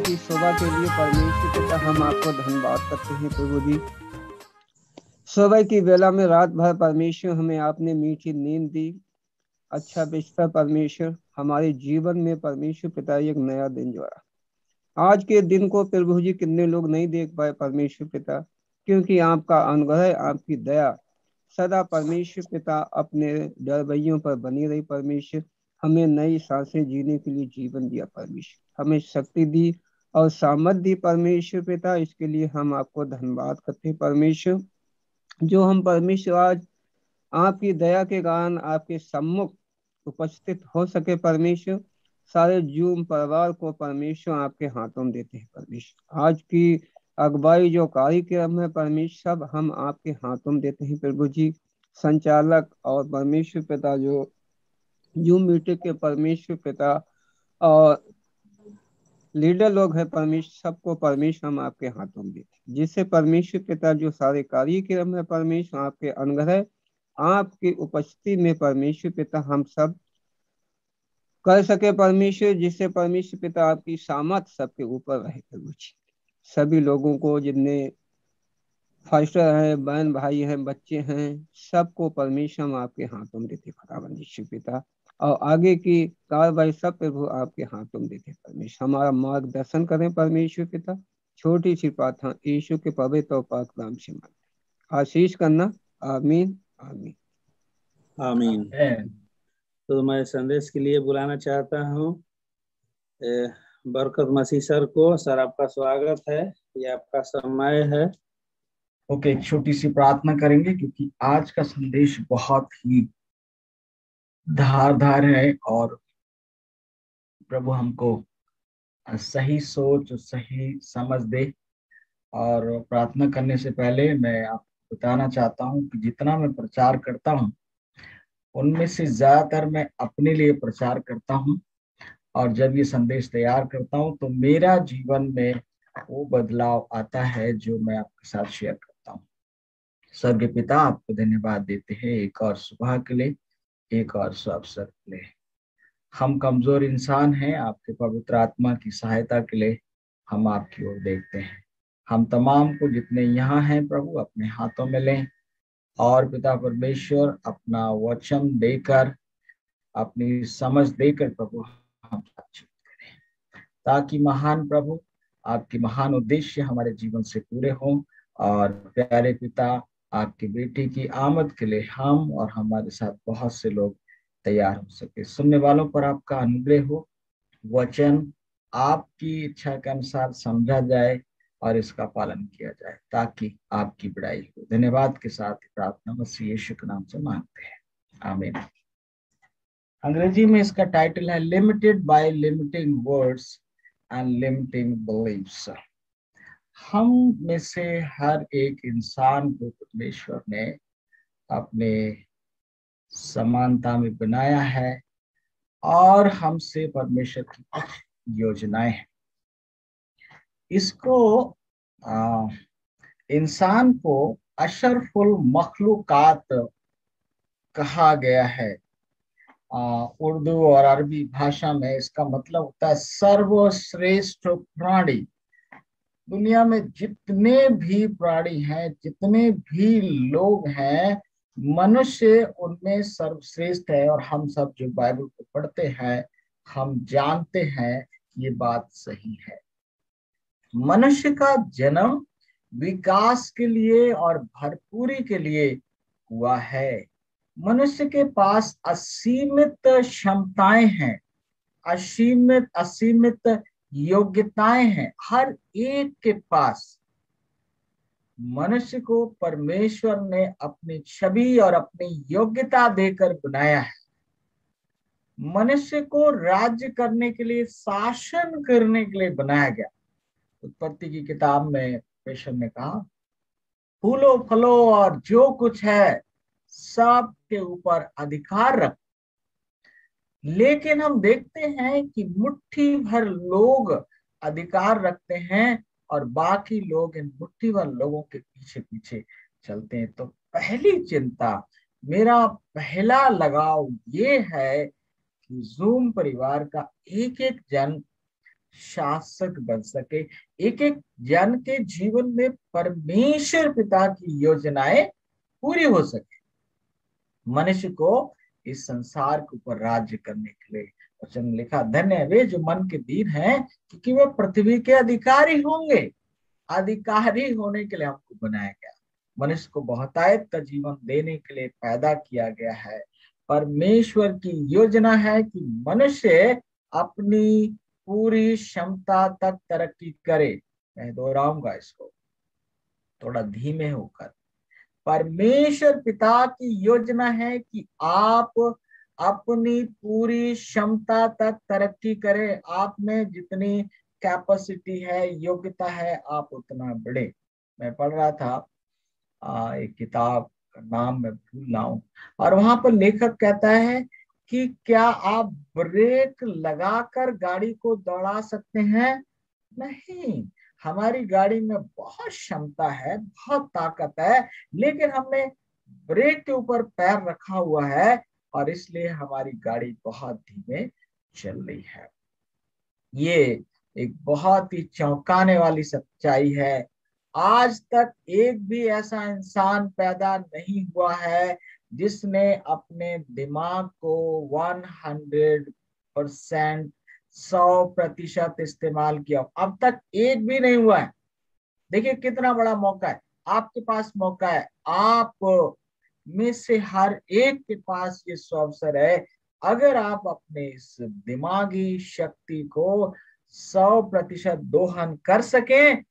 की शोभा के लिए परमेश्वर पिता हम आपको धन्यवाद करते हैं प्रभु जी। सुबह की वेला में रात भर परमेश्वर हमें आपने मीठी नींद दी, अच्छा बिस्तर परमेश्वर हमारे जीवन में परमेश्वर पिता एक नया दिन जोड़ा। आज के दिन को प्रभु जी कितने लोग नहीं देख पाए परमेश्वर पिता, क्योंकि आपका अनुग्रह आपकी दया सदा परमेश्वर पिता अपने डरवैयों पर बनी रही। परमेश्वर हमें नई सांसें जीने के लिए जीवन दिया, परमेश्वर हमें शक्ति दी और सामर्थ दी परमेश्वर पिता। इसके लिए हम आपको धन्यवाद करते हैं परमेश्वर, जो हम परमेश्वर आज आपकी दया के कारण आपके सम्मुख उपस्थित हो सके परमेश्वर। सारे जूम परिवार को परमेश्वर आपके हाथों में देते हैं परमेश्वर। आज की अगुवाई जो कार्यक्रम है परमेश्वर सब हम आपके हाथों में देते हैं प्रभु जी। संचालक और परमेश्वर पिता जो जूम मीटिंग के परमेश्वर पिता और लीडर लोग हैं परमेश्वर, सबको परमेश्वर हम आपके हाथों में देते हैं, जिससे परमेश्वर पिता जो सारे कार्यक्रम है परमेश्वर आपके अनुग्रह आपकी उपस्थिति में परमेश्वर पिता हम सब कर सके परमेश्वर, जिससे परमेश्वर पिता आपकी सामर्थ सबके ऊपर रहे प्रभु जी। सभी लोगों को जितने फास्टर हैं, बहन भाई हैं, बच्चे हैं, सबको परमेश्वर हम आपके हाथों में देते खुदावंद यीशु पिता। और आगे की कार्रवाई सब प्रभु आपके हाथों में देते परमेश्वर। हमारा मार्गदर्शन करें परमेश्वर पिता। छोटी सी प्रार्थना यीशु के पवित्र और पाक नाम से मांगते आशीष करना। आमीन आमीन आमीन। तो मैं संदेश के लिए बुलाना चाहता हूँ बरकत मसीह सर को। सर आपका स्वागत है, ये आपका समय है। ओके, एक छोटी सी प्रार्थना करेंगे क्योंकि आज का संदेश बहुत ही धारदार है और प्रभु हमको सही सोच और सही समझ दे। और प्रार्थना करने से पहले मैं आपको बताना चाहता हूँ कि जितना मैं प्रचार करता हूँ उनमें से ज्यादातर मैं अपने लिए प्रचार करता हूँ, और जब ये संदेश तैयार करता हूँ तो मेरा जीवन में वो बदलाव आता है जो मैं आपके साथ शेयर करता हूँ। स्वर्गीय पिता, आपको धन्यवाद देते हैं एक और सुबह के लिए, एक और अवसर के लिए। हम कमजोर इंसान हैं, आपके पवित्र आत्मा की सहायता के लिए हम आपकी ओर देखते हैं। हम तमाम को जितने यहाँ हैं प्रभु अपने हाथों में लें और पिता परमेश्वर अपना वचन देकर, अपनी समझ देकर प्रभु हम बातचीत करें, ताकि महान प्रभु आपके महान उद्देश्य हमारे जीवन से पूरे हों। और प्यारे पिता, आपकी बेटी की आमद के लिए हम और हमारे साथ बहुत से लोग तैयार हो सके। सुनने वालों पर आपका अनुग्रह हो, वचन आपकी इच्छा के अनुसार समझा जाए और इसका पालन किया जाए, ताकि आपकी बड़ाई हो। धन्यवाद के साथ प्रार्थना मसीह यीशु के नाम से मांगते हैं, आमीन। अंग्रेजी में इसका टाइटल है limited by limiting words and limiting believes. हम में से हर एक इंसान को परमेश्वर ने अपने समानता में बनाया है और हमसे परमेश्वर की कुछ योजनाएं हैं। इसको इंसान को अशरफुल मखलूकात कहा गया है। उर्दू और अरबी भाषा में इसका मतलब होता है सर्वश्रेष्ठ प्राणी। दुनिया में जितने भी प्राणी हैं, जितने भी लोग हैं, मनुष्य उनमें सर्वश्रेष्ठ है। और हम सब जो बाइबल को पढ़ते हैं हम जानते हैं ये बात सही है। मनुष्य का जन्म विकास के लिए और भरपूरी के लिए हुआ है। मनुष्य के पास असीमित क्षमताएं हैं, असीमित योग्यताएं हैं, हर एक के पास। मनुष्य को परमेश्वर ने अपनी छवि और अपनी योग्यता देकर बनाया है। मनुष्य को राज्य करने के लिए, शासन करने के लिए बनाया गया। उत्पत्ति की किताब में परमेश्वर ने कहा फूलो फलो और जो कुछ है सब के ऊपर अधिकार रख। लेकिन हम देखते हैं कि मुट्ठी भर लोग अधिकार रखते हैं और बाकी लोग इन मुट्ठी भर लोगों के पीछे पीछे चलते हैं। तो पहली चिंता, मेरा पहला लगाव ये है कि जूम परिवार का एक एक जन शासक बन सके, एक एक जन के जीवन में परमेश्वर पिता की योजनाएं पूरी हो सके, मनुष्य को इस संसार के ऊपर राज्य करने के लिए। वचन में लिखा, धन्य है वे जो मन के दीन हैं, क्योंकि वे पृथ्वी के अधिकारी होंगे। अधिकारी होने के लिए हमको बनाया गया, मनुष्य को बहुतायत का जीवन देने के लिए पैदा किया गया है। परमेश्वर की योजना है कि मनुष्य अपनी पूरी क्षमता तक तरक्की करे। मैं दोहराऊंगा इसको थोड़ा धीमे होकर। परमेश्वर पिता की योजना है कि आप अपनी पूरी क्षमता तक तरक्की करें। आप में जितनी कैपेसिटी है, योग्यता है, आप उतना बढ़े। मैं पढ़ रहा था एक किताब का नाम मैं भूल रहा हूं, और वहां पर लेखक कहता है कि क्या आप ब्रेक लगाकर गाड़ी को दौड़ा सकते हैं? नहीं, हमारी गाड़ी में बहुत क्षमता है, बहुत ताकत है, लेकिन हमने ब्रेक के ऊपर पैर रखा हुआ है और इसलिए हमारी गाड़ी बहुत धीमे चल रही है। ये एक बहुत ही चौंकाने वाली सच्चाई है। आज तक एक भी ऐसा इंसान पैदा नहीं हुआ है जिसने अपने दिमाग को 100% 100% इस्तेमाल किया। अब तक एक भी नहीं हुआ है। देखिए कितना बड़ा मौका है, आपके पास मौका है। आप में से हर एक के पास ये अवसर है। अगर आप अपने इस दिमागी शक्ति को 100% दोहन कर सकें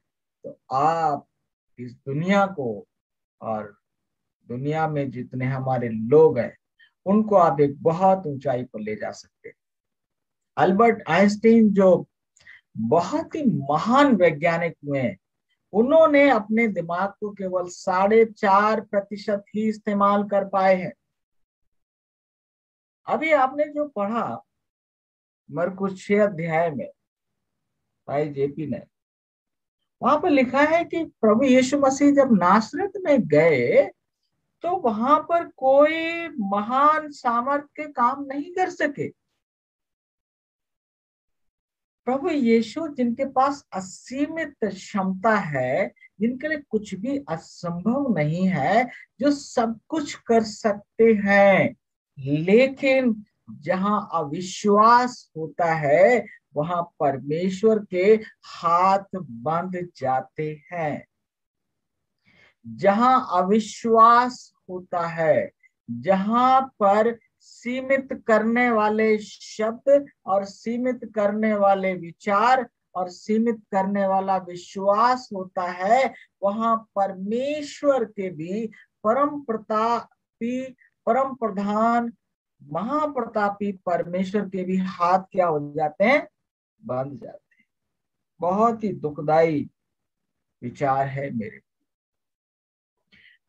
तो आप इस दुनिया को और दुनिया में जितने हमारे लोग हैं उनको आप एक बहुत ऊंचाई पर ले जा सकते हैं। अल्बर्ट आइंस्टीन जो बहुत ही महान वैज्ञानिक हुए हैं, उन्होंने अपने दिमाग को केवल 4.5% ही इस्तेमाल कर पाए हैं। अभी आपने जो पढ़ा मरकुस 6 अध्याय में भाई जेपी ने, वहां पर लिखा है कि प्रभु यीशु मसीह जब नासरत में गए तो वहां पर कोई महान सामर्थ्य के काम नहीं कर सके। प्रभु यीशु जिनके पास असीमित क्षमता है, जिनके लिए कुछ भी असंभव नहीं है, जो सब कुछ कर सकते हैं, लेकिन जहां अविश्वास होता है वहां परमेश्वर के हाथ बंध जाते हैं। जहां अविश्वास होता है, जहां पर सीमित करने वाले शब्द और सीमित करने वाले विचार और सीमित करने वाला विश्वास होता है, वहां परमेश्वर के भी परम प्रतापी, परम प्रधान, महाप्रतापी परमेश्वर के भी हाथ क्या हो जाते हैं? बंध जाते हैं। बहुत ही दुखदाई विचार है मेरे।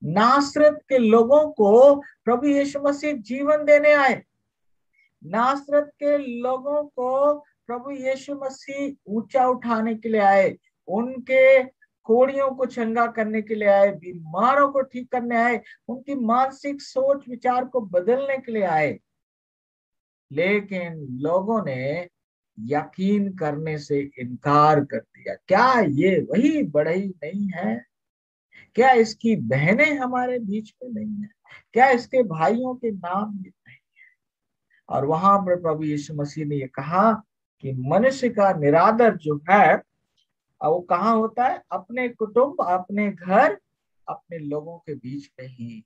नासरत के लोगों को प्रभु यीशु मसीह जीवन देने आए। नासरत के लोगों को प्रभु यीशु मसीह ऊंचा उठाने के लिए आए, उनके कोड़ियों को चंगा करने के लिए आए, बीमारों को ठीक करने आए, उनकी मानसिक सोच विचार को बदलने के लिए आए। लेकिन लोगों ने यकीन करने से इनकार कर दिया। क्या ये वही बढ़ई नहीं है? क्या इसकी बहनें हमारे बीच में नहीं है? क्या इसके भाइयों के नाम नहीं है? और वहां पर प्रभु यीशु मसीह ने ये कहा कि मनुष्य का निरादर जो है वो कहाँ होता है? अपने कुटुंब, अपने घर, अपने लोगों के बीच में ही।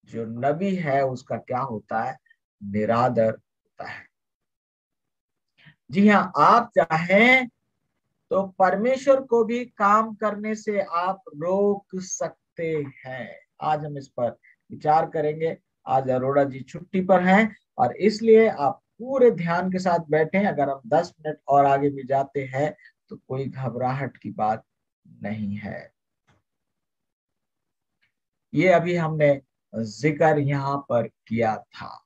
जो नबी है उसका क्या होता है? निरादर होता है। जी हाँ, आप चाहें तो परमेश्वर को भी काम करने से आप रोक सकते हैं। आज हम इस पर विचार करेंगे। आज अरोड़ा जी छुट्टी पर हैं और इसलिए आप पूरे ध्यान के साथ बैठें। अगर हम 10 मिनट और आगे भी जाते हैं तो कोई घबराहट की बात नहीं है। ये अभी हमने जिक्र यहाँ पर किया था।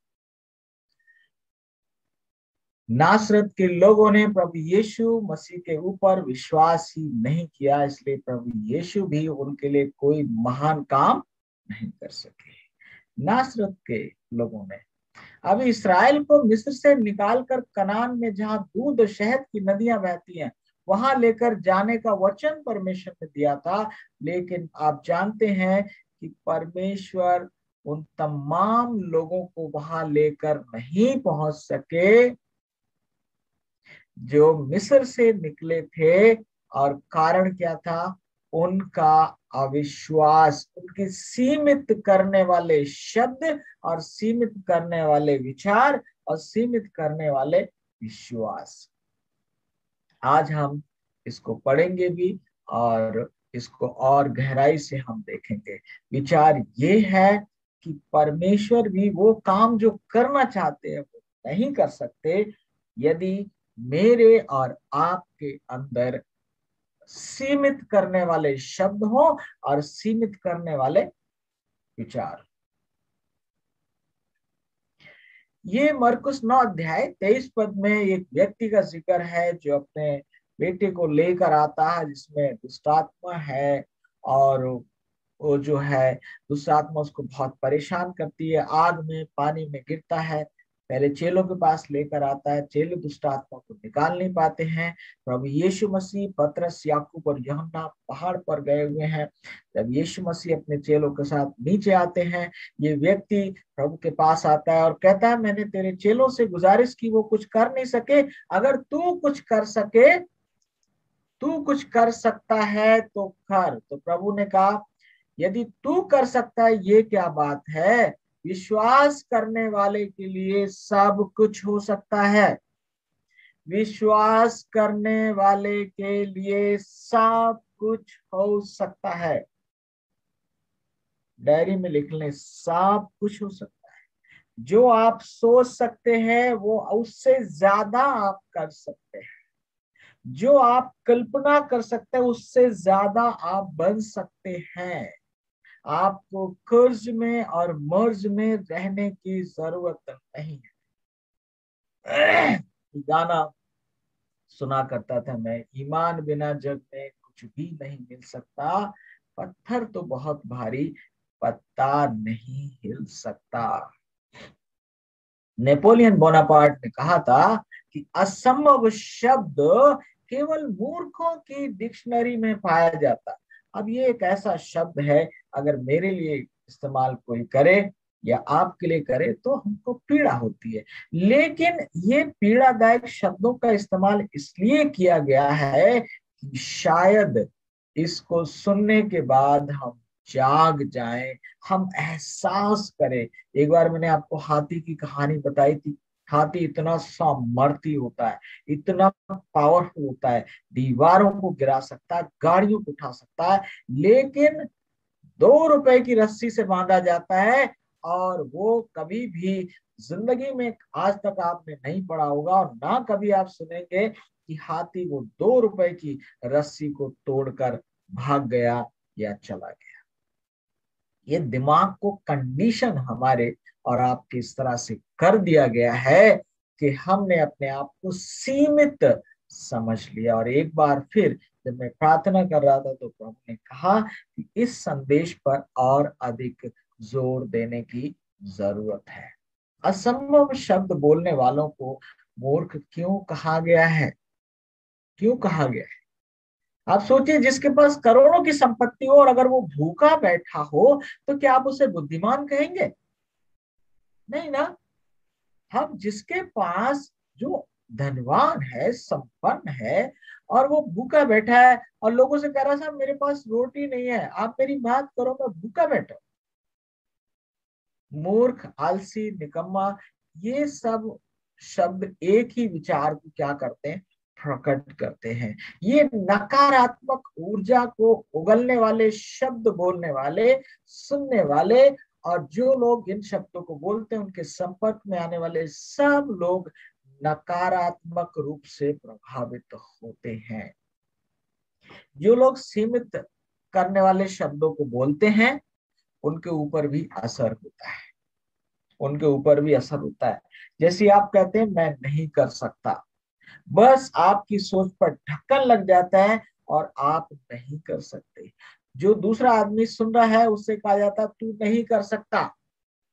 नासरत के लोगों ने प्रभु यीशु मसीह के ऊपर विश्वास ही नहीं किया, इसलिए प्रभु यीशु भी उनके लिए कोई महान काम नहीं कर सके। नासरत के लोगों ने अब इसराइल को मिस्र से निकालकर कनान में जहां दूध और शहद की नदियां बहती हैं वहां लेकर जाने का वचन परमेश्वर ने दिया था, लेकिन आप जानते हैं कि परमेश्वर उन तमाम लोगों को वहां लेकर नहीं पहुंच सके जो मिस्र से निकले थे। और कारण क्या था? उनका अविश्वास, उनकी सीमित करने वाले शब्द और सीमित करने वाले विचार और सीमित करने वाले विश्वास। आज हम इसको पढ़ेंगे भी और इसको और गहराई से हम देखेंगे। विचार ये है कि परमेश्वर भी वो काम जो करना चाहते हैं वो नहीं कर सकते यदि मेरे और आपके अंदर सीमित करने वाले शब्द हो और सीमित करने वाले विचार। ये मरकुस 9 अध्याय 23 पद में एक व्यक्ति का जिक्र है जो अपने बेटे को लेकर आता है जिसमें दुष्टात्मा है, और वो जो है दुष्टात्मा उसको बहुत परेशान करती है, आग में पानी में गिरता है। पहले चेलों के पास लेकर आता है, चेले दुष्ट आत्मा को निकाल नहीं पाते हैं। प्रभु यीशु मसीह, पतरस, याकूब और यूहन्ना पहाड़ पर गए हुए हैं। जब यीशु मसीह अपने चेलों के साथ नीचे आते हैं, ये व्यक्ति प्रभु के पास आता है और कहता है, मैंने तेरे चेलों से गुजारिश की, वो कुछ कर नहीं सके, अगर तू कुछ कर सके, तू कुछ कर सकता है तो कर। तो प्रभु ने कहा, यदि तू कर सकता है, ये क्या बात है? विश्वास करने वाले के लिए सब कुछ हो सकता है। विश्वास करने वाले के लिए सब कुछ हो सकता है। डायरी में लिख लें, सब कुछ हो सकता है। जो आप सोच सकते हैं वो उससे ज्यादा आप कर सकते हैं। जो आप कल्पना कर सकते हैं उससे ज्यादा आप बन सकते हैं। आपको कर्ज में और मर्ज में रहने की जरूरत नहीं है। गाना सुना करता था मैं, ईमान बिना जग में कुछ भी नहीं मिल सकता, पत्थर तो बहुत भारी, पत्ता नहीं हिल सकता। नेपोलियन बोनापार्ट ने कहा था कि असंभव शब्द केवल मूर्खों की डिक्शनरी में पाया जाता। अब ये एक ऐसा शब्द है, अगर मेरे लिए इस्तेमाल कोई करे या आपके लिए करे तो हमको पीड़ा होती है। लेकिन ये पीड़ादायक शब्दों का इस्तेमाल इसलिए किया गया है कि शायद इसको सुनने के बाद हम जाग जाएं, हम एहसास करें। एक बार मैंने आपको हाथी की कहानी बताई थी। हाथी इतना सामर्थी होता है, इतना पावरफुल होता है, दीवारों को गिरा सकता है, गाड़ियों को उठा सकता है, लेकिन 2 रुपए की रस्सी से बांधा जाता है और वो कभी भी जिंदगी में आज तक आपने नहीं पढ़ा होगा और ना कभी आप सुनेंगे कि हाथी वो 2 रुपए की रस्सी को तोड़कर भाग गया या चला गया। ये दिमाग को कंडीशन हमारे और आपके इस तरह से कर दिया गया है कि हमने अपने आप को सीमित समझ लिया। और एक बार फिर जब मैं प्रार्थना कर रहा था तो प्रभु ने कहा कि इस संदेश पर और अधिक जोर देने की जरूरत है। असंभव शब्द बोलने वालों को मूर्ख क्यों कहा गया है? क्यों कहा गया है? आप सोचिए, जिसके पास करोड़ों की संपत्ति हो और अगर वो भूखा बैठा हो तो क्या आप उसे बुद्धिमान कहेंगे? नहीं ना। हम जिसके पास जो धनवान है, संपन्न है, और वो भूखा बैठा है और लोगों से कह रहा साहब मेरे पास रोटी नहीं है, आप मेरी बात करो, मैं भूखा बैठा। मूर्ख, आलसी, निकम्मा, ये सब शब्द एक ही विचार को क्या करते हैं? प्रकट करते हैं। ये नकारात्मक ऊर्जा को उगलने वाले शब्द बोलने वाले, सुनने वाले, और जो लोग इन शब्दों को बोलते हैं उनके संपर्क में आने वाले सब लोग नकारात्मक रूप से प्रभावित होते हैं। जो लोग सीमित करने वाले शब्दों को बोलते हैं उनके ऊपर भी असर होता है, उनके ऊपर भी असर होता है। जैसे आप कहते हैं मैं नहीं कर सकता, बस आपकी सोच पर ढक्कन लग जाता है और आप नहीं कर सकते। जो दूसरा आदमी सुन रहा है उससे कहा जाता है तू नहीं कर सकता।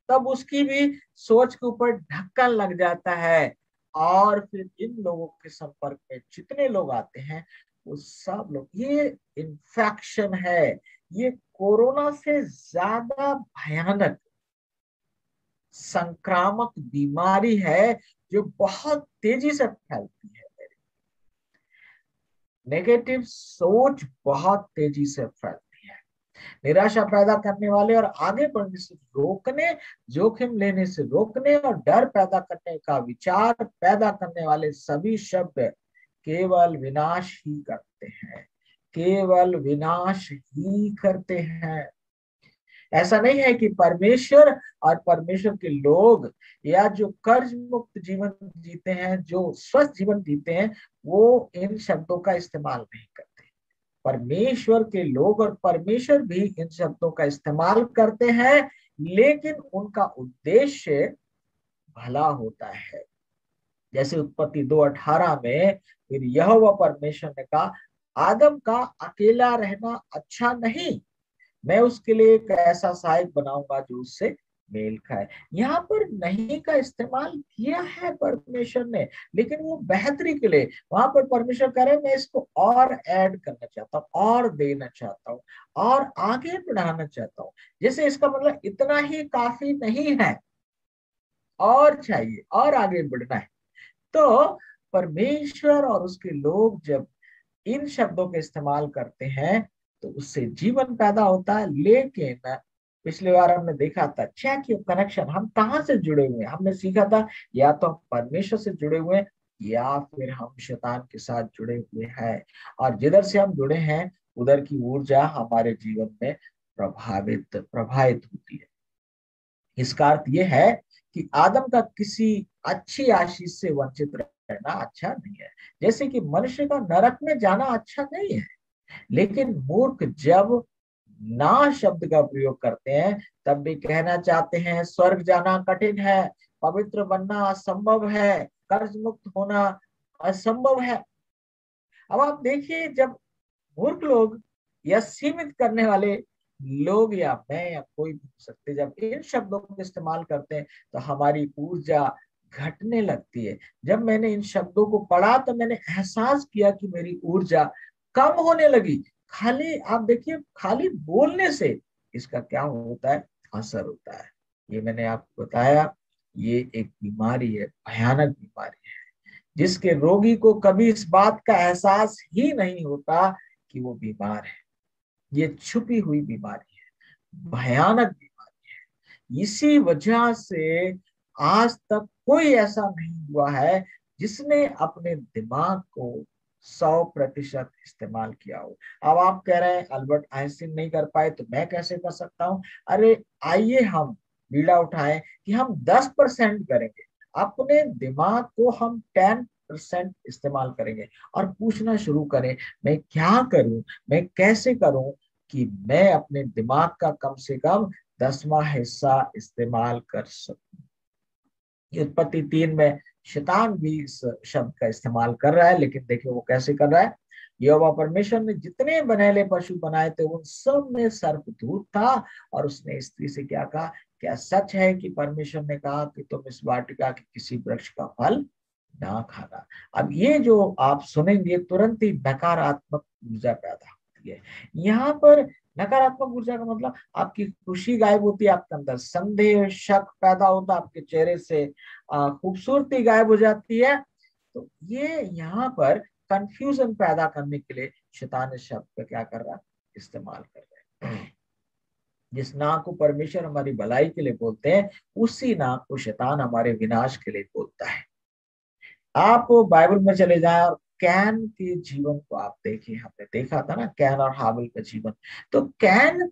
तब उसकी भी सोच के ऊपर ढक्कन लग जाता है, और फिर इन लोगों के संपर्क में जितने लोग आते हैं वो सब लोग, ये इन्फेक्शन है, ये कोरोना से ज्यादा भयानक संक्रामक बीमारी है जो बहुत तेजी से फैलती है। नेगेटिव सोच बहुत तेजी से फैलती है, निराशा पैदा करने वाले और आगे बढ़ने से रोकने, जोखिम लेने से रोकने और डर पैदा करने का विचार पैदा करने वाले सभी शब्द केवल विनाश ही करते हैं, केवल विनाश ही करते हैं। ऐसा नहीं है कि परमेश्वर और परमेश्वर के लोग या जो कर्ज मुक्त जीवन जीते हैं, जो स्वस्थ जीवन जीते हैं, वो इन शब्दों का इस्तेमाल नहीं करते। परमेश्वर के लोग और परमेश्वर भी इन शब्दों का इस्तेमाल करते हैं, लेकिन उनका उद्देश्य भला होता है। जैसे उत्पत्ति 2:18 में फिर यहोवा परमेश्वर ने कहा, आदम का अकेला रहना अच्छा नहीं, मैं उसके लिए एक ऐसा सहायक बनाऊंगा जो उससे मेल खाए। यहाँ पर नहीं का इस्तेमाल किया है परमेश्वर ने, लेकिन वो बेहतरी के लिए। वहां पर परमेश्वर कह रहे, मैं इसको और ऐड करना चाहता हूँ, और देना चाहता हूँ, और आगे बढ़ाना चाहता हूँ। जैसे इसका मतलब इतना ही काफी नहीं है, और चाहिए, और आगे बढ़ना है। तो परमेश्वर और उसके लोग जब इन शब्दों के इस्तेमाल करते हैं तो उससे जीवन पैदा होता है। लेकिन पिछली बार हमने देखा था, चेक योर कनेक्शन, हम कहाँ से जुड़े हुए हैं। हमने सीखा था या तो हम परमेश्वर से जुड़े हुए हैं या फिर हम शैतान के साथ जुड़े हुए हैं, और जिधर से हम जुड़े हैं उधर की ऊर्जा हमारे जीवन में प्रभावित होती है। इसका अर्थ यह है कि आदम का किसी अच्छी आशीष से वंचित रहना अच्छा नहीं है। जैसे कि मनुष्य का नरक में जाना अच्छा नहीं है, लेकिन मूर्ख जब ना शब्द का प्रयोग करते हैं तब भी कहना चाहते हैं स्वर्ग जाना कठिन है, पवित्र बनना असंभव है, कर्ज मुक्त होना असंभव है। अब आप देखिए, जब मूर्ख लोग या सीमित करने वाले लोग, या मैं या कोई भी हो सकते, जब इन शब्दों का इस्तेमाल करते हैं तो हमारी ऊर्जा घटने लगती है। जब मैंने इन शब्दों को पढ़ा तो मैंने एहसास किया कि मेरी ऊर्जा कम होने लगी। खाली आप देखिए, खाली बोलने से इसका क्या होता है, असर होता है। ये मैंने आपको बताया, ये एक बीमारी है, भयानक बीमारी है, जिसके रोगी को कभी इस बात का एहसास ही नहीं होता कि वो बीमार है। ये छुपी हुई बीमारी है, भयानक बीमारी है। इसी वजह से आज तक कोई ऐसा नहीं हुआ है जिसने अपने दिमाग को 100% इस्तेमाल किया हो। अब आप कह रहे हैं अल्बर्ट आइंस्टीन नहीं कर पाए तो मैं कैसे कर सकता हूं? अरे आइए हम बीड़ा उठाएं कि हम 10% करेंगे, अपने दिमाग को हम 10% इस्तेमाल करेंगे और पूछना शुरू करें, मैं क्या करूं, मैं कैसे करूं कि मैं अपने दिमाग का कम से कम 10वां हिस्सा इस्तेमाल कर सकूं। उत्पत्ति 3 में शैतान भी इस शब्द का इस्तेमाल कर रहा है, लेकिन देखिए वो कैसे कर रहा है। यहोवा परमेश्वर ने जितने बनेले पशु बनाए थे उन सब में सर्पदूत था, और उसने स्त्री से क्या कहा, क्या सच है कि परमेश्वर ने कहा कि तुम इस वाटिका के किसी वृक्ष का फल ना खाना। अब ये जो आप सुनेंगे तुरंत ही नकारात्मक ऊर्जा पैदा होती है। यहाँ पर नकारात्मक ऊर्जा का मतलब आपकी खुशी गायब होती है, आपके अंदर संदेह शक पैदा होता है, आपके चेहरे से खूबसूरती गायब हो जाती है। तो ये यहाँ पर कंफ्यूजन पैदा करने के लिए शैतान इस शब्द का क्या कर रहा है, इस्तेमाल कर रहा है। जिस नाक को परमेश्वर हमारी भलाई के लिए बोलते हैं, उसी नाक को शैतान हमारे विनाश के लिए बोलता है। आप बाइबल में चले जाएं और कैन के जीवन को आप देखिए, हमने देखा था ना कैन और हाबिल का जीवन। तो कैन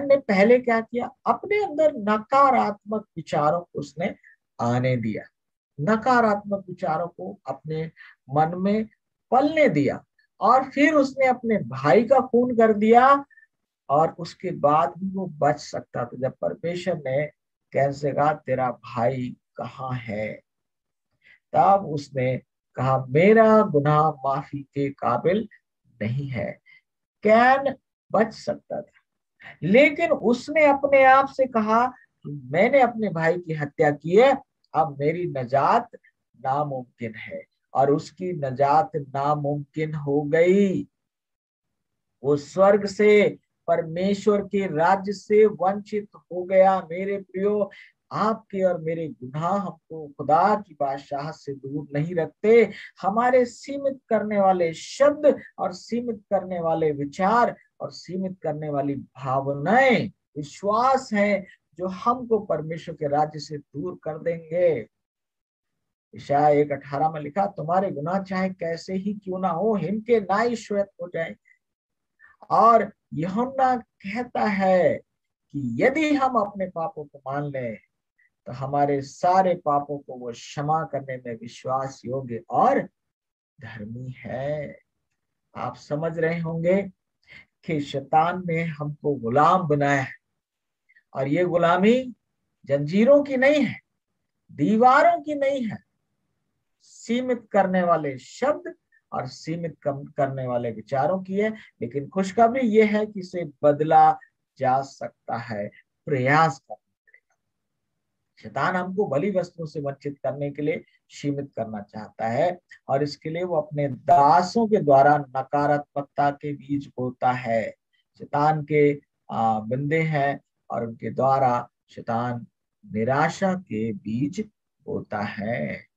ने पहले क्या किया, अपने अंदर नकारात्मक विचारों को उसने आने दिया, नकारात्मक विचारों को अपने मन में पलने दिया, और फिर उसने अपने भाई का खून कर दिया, और उसके बाद भी वो बच सकता था। जब परमेश्वर ने कैन से कहा तेरा भाई कहाँ है, तब उसने कहा मेरा गुनाह माफी के काबिल नहीं है। कैन बच सकता था, लेकिन उसने अपने आप से कहा कि मैंने अपने भाई की हत्या की है, अब मेरी नजात नामुमकिन है। और उसकी नजात नामुमकिन हो गई। वो स्वर्ग से, परमेश्वर के राज्य से वंचित हो गया। मेरे प्रियो, आपके और मेरे गुनाह हमको खुदा की बादशाह से दूर नहीं रखते। हमारे सीमित करने वाले शब्द और सीमित करने वाले विचार और सीमित करने वाली भावनाएं, विश्वास है जो हमको परमेश्वर के राज्य से दूर कर देंगे। यशायाह 1:18 में लिखा, तुम्हारे गुनाह चाहे कैसे ही क्यों ना हो, हिम के नाई श्वेत हो जाए। और यूहन्ना कहता है कि यदि हम अपने पापों को मान लें तो हमारे सारे पापों को वो क्षमा करने में विश्वास योग्य और धर्मी है। आप समझ रहे होंगे कि शैतान ने हमको गुलाम बनाया है, और ये गुलामी जंजीरों की नहीं है, दीवारों की नहीं है, सीमित करने वाले शब्द और सीमित करने वाले विचारों की है। लेकिन खुशखबरी ये है कि इसे बदला जा सकता है, प्रयास करना पड़ेगा। शैतान हमको भली वस्तुओं से वंचित करने के लिए सीमित करना चाहता है, और इसके लिए वो अपने दासों के द्वारा नकारात्मकता के बीज बोता है। शैतान के बंदे हैं, और उनके द्वारा शैतान निराशा के बीज बोता है।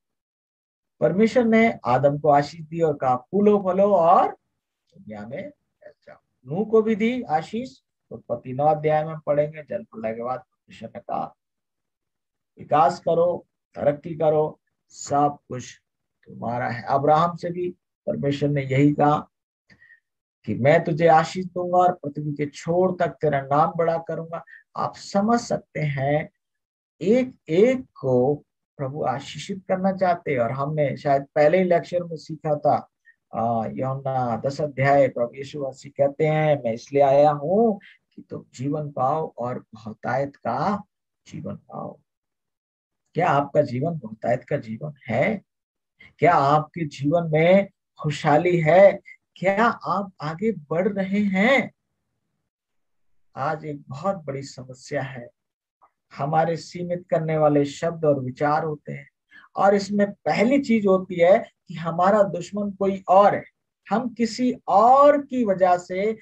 परमेश्वर ने आदम को आशीष दी और कहा फूलो फलो और दुनिया में जाओ। नूह को भी दी आशीष, उत्पत्ति 9 अध्याय में पढ़ेंगे। जल प्रलय के बाद परमेश्वर ने कहा विकास करो, तरक्की करो, सब कुछ तुम्हारा है। अब्राहम से भी परमेश्वर ने यही कहा कि मैं तुझे आशीष दूंगा और पृथ्वी के छोर तक तेरा नाम बड़ा करूंगा। आप समझ सकते हैं, एक एक को प्रभु आशीषित करना चाहते हैं। और हमने शायद पहले ही लेक्चर में सीखा था, यूहन्ना 10 अध्याय, प्रभु यीशु मसीह कहते हैं मैं इसलिए आया हूं कि तुम जीवन पाओ और बहुतायत का जीवन पाओ। क्या आपका जीवन बहुतायत का जीवन है? क्या आपके जीवन में खुशहाली है? क्या आप आगे बढ़ रहे हैं? आज एक बहुत बड़ी समस्या है, हमारे सीमित करने वाले शब्द और विचार होते हैं। और इसमें पहली चीज होती है कि हमारा दुश्मन कोई और है। हम किसी और की वजह से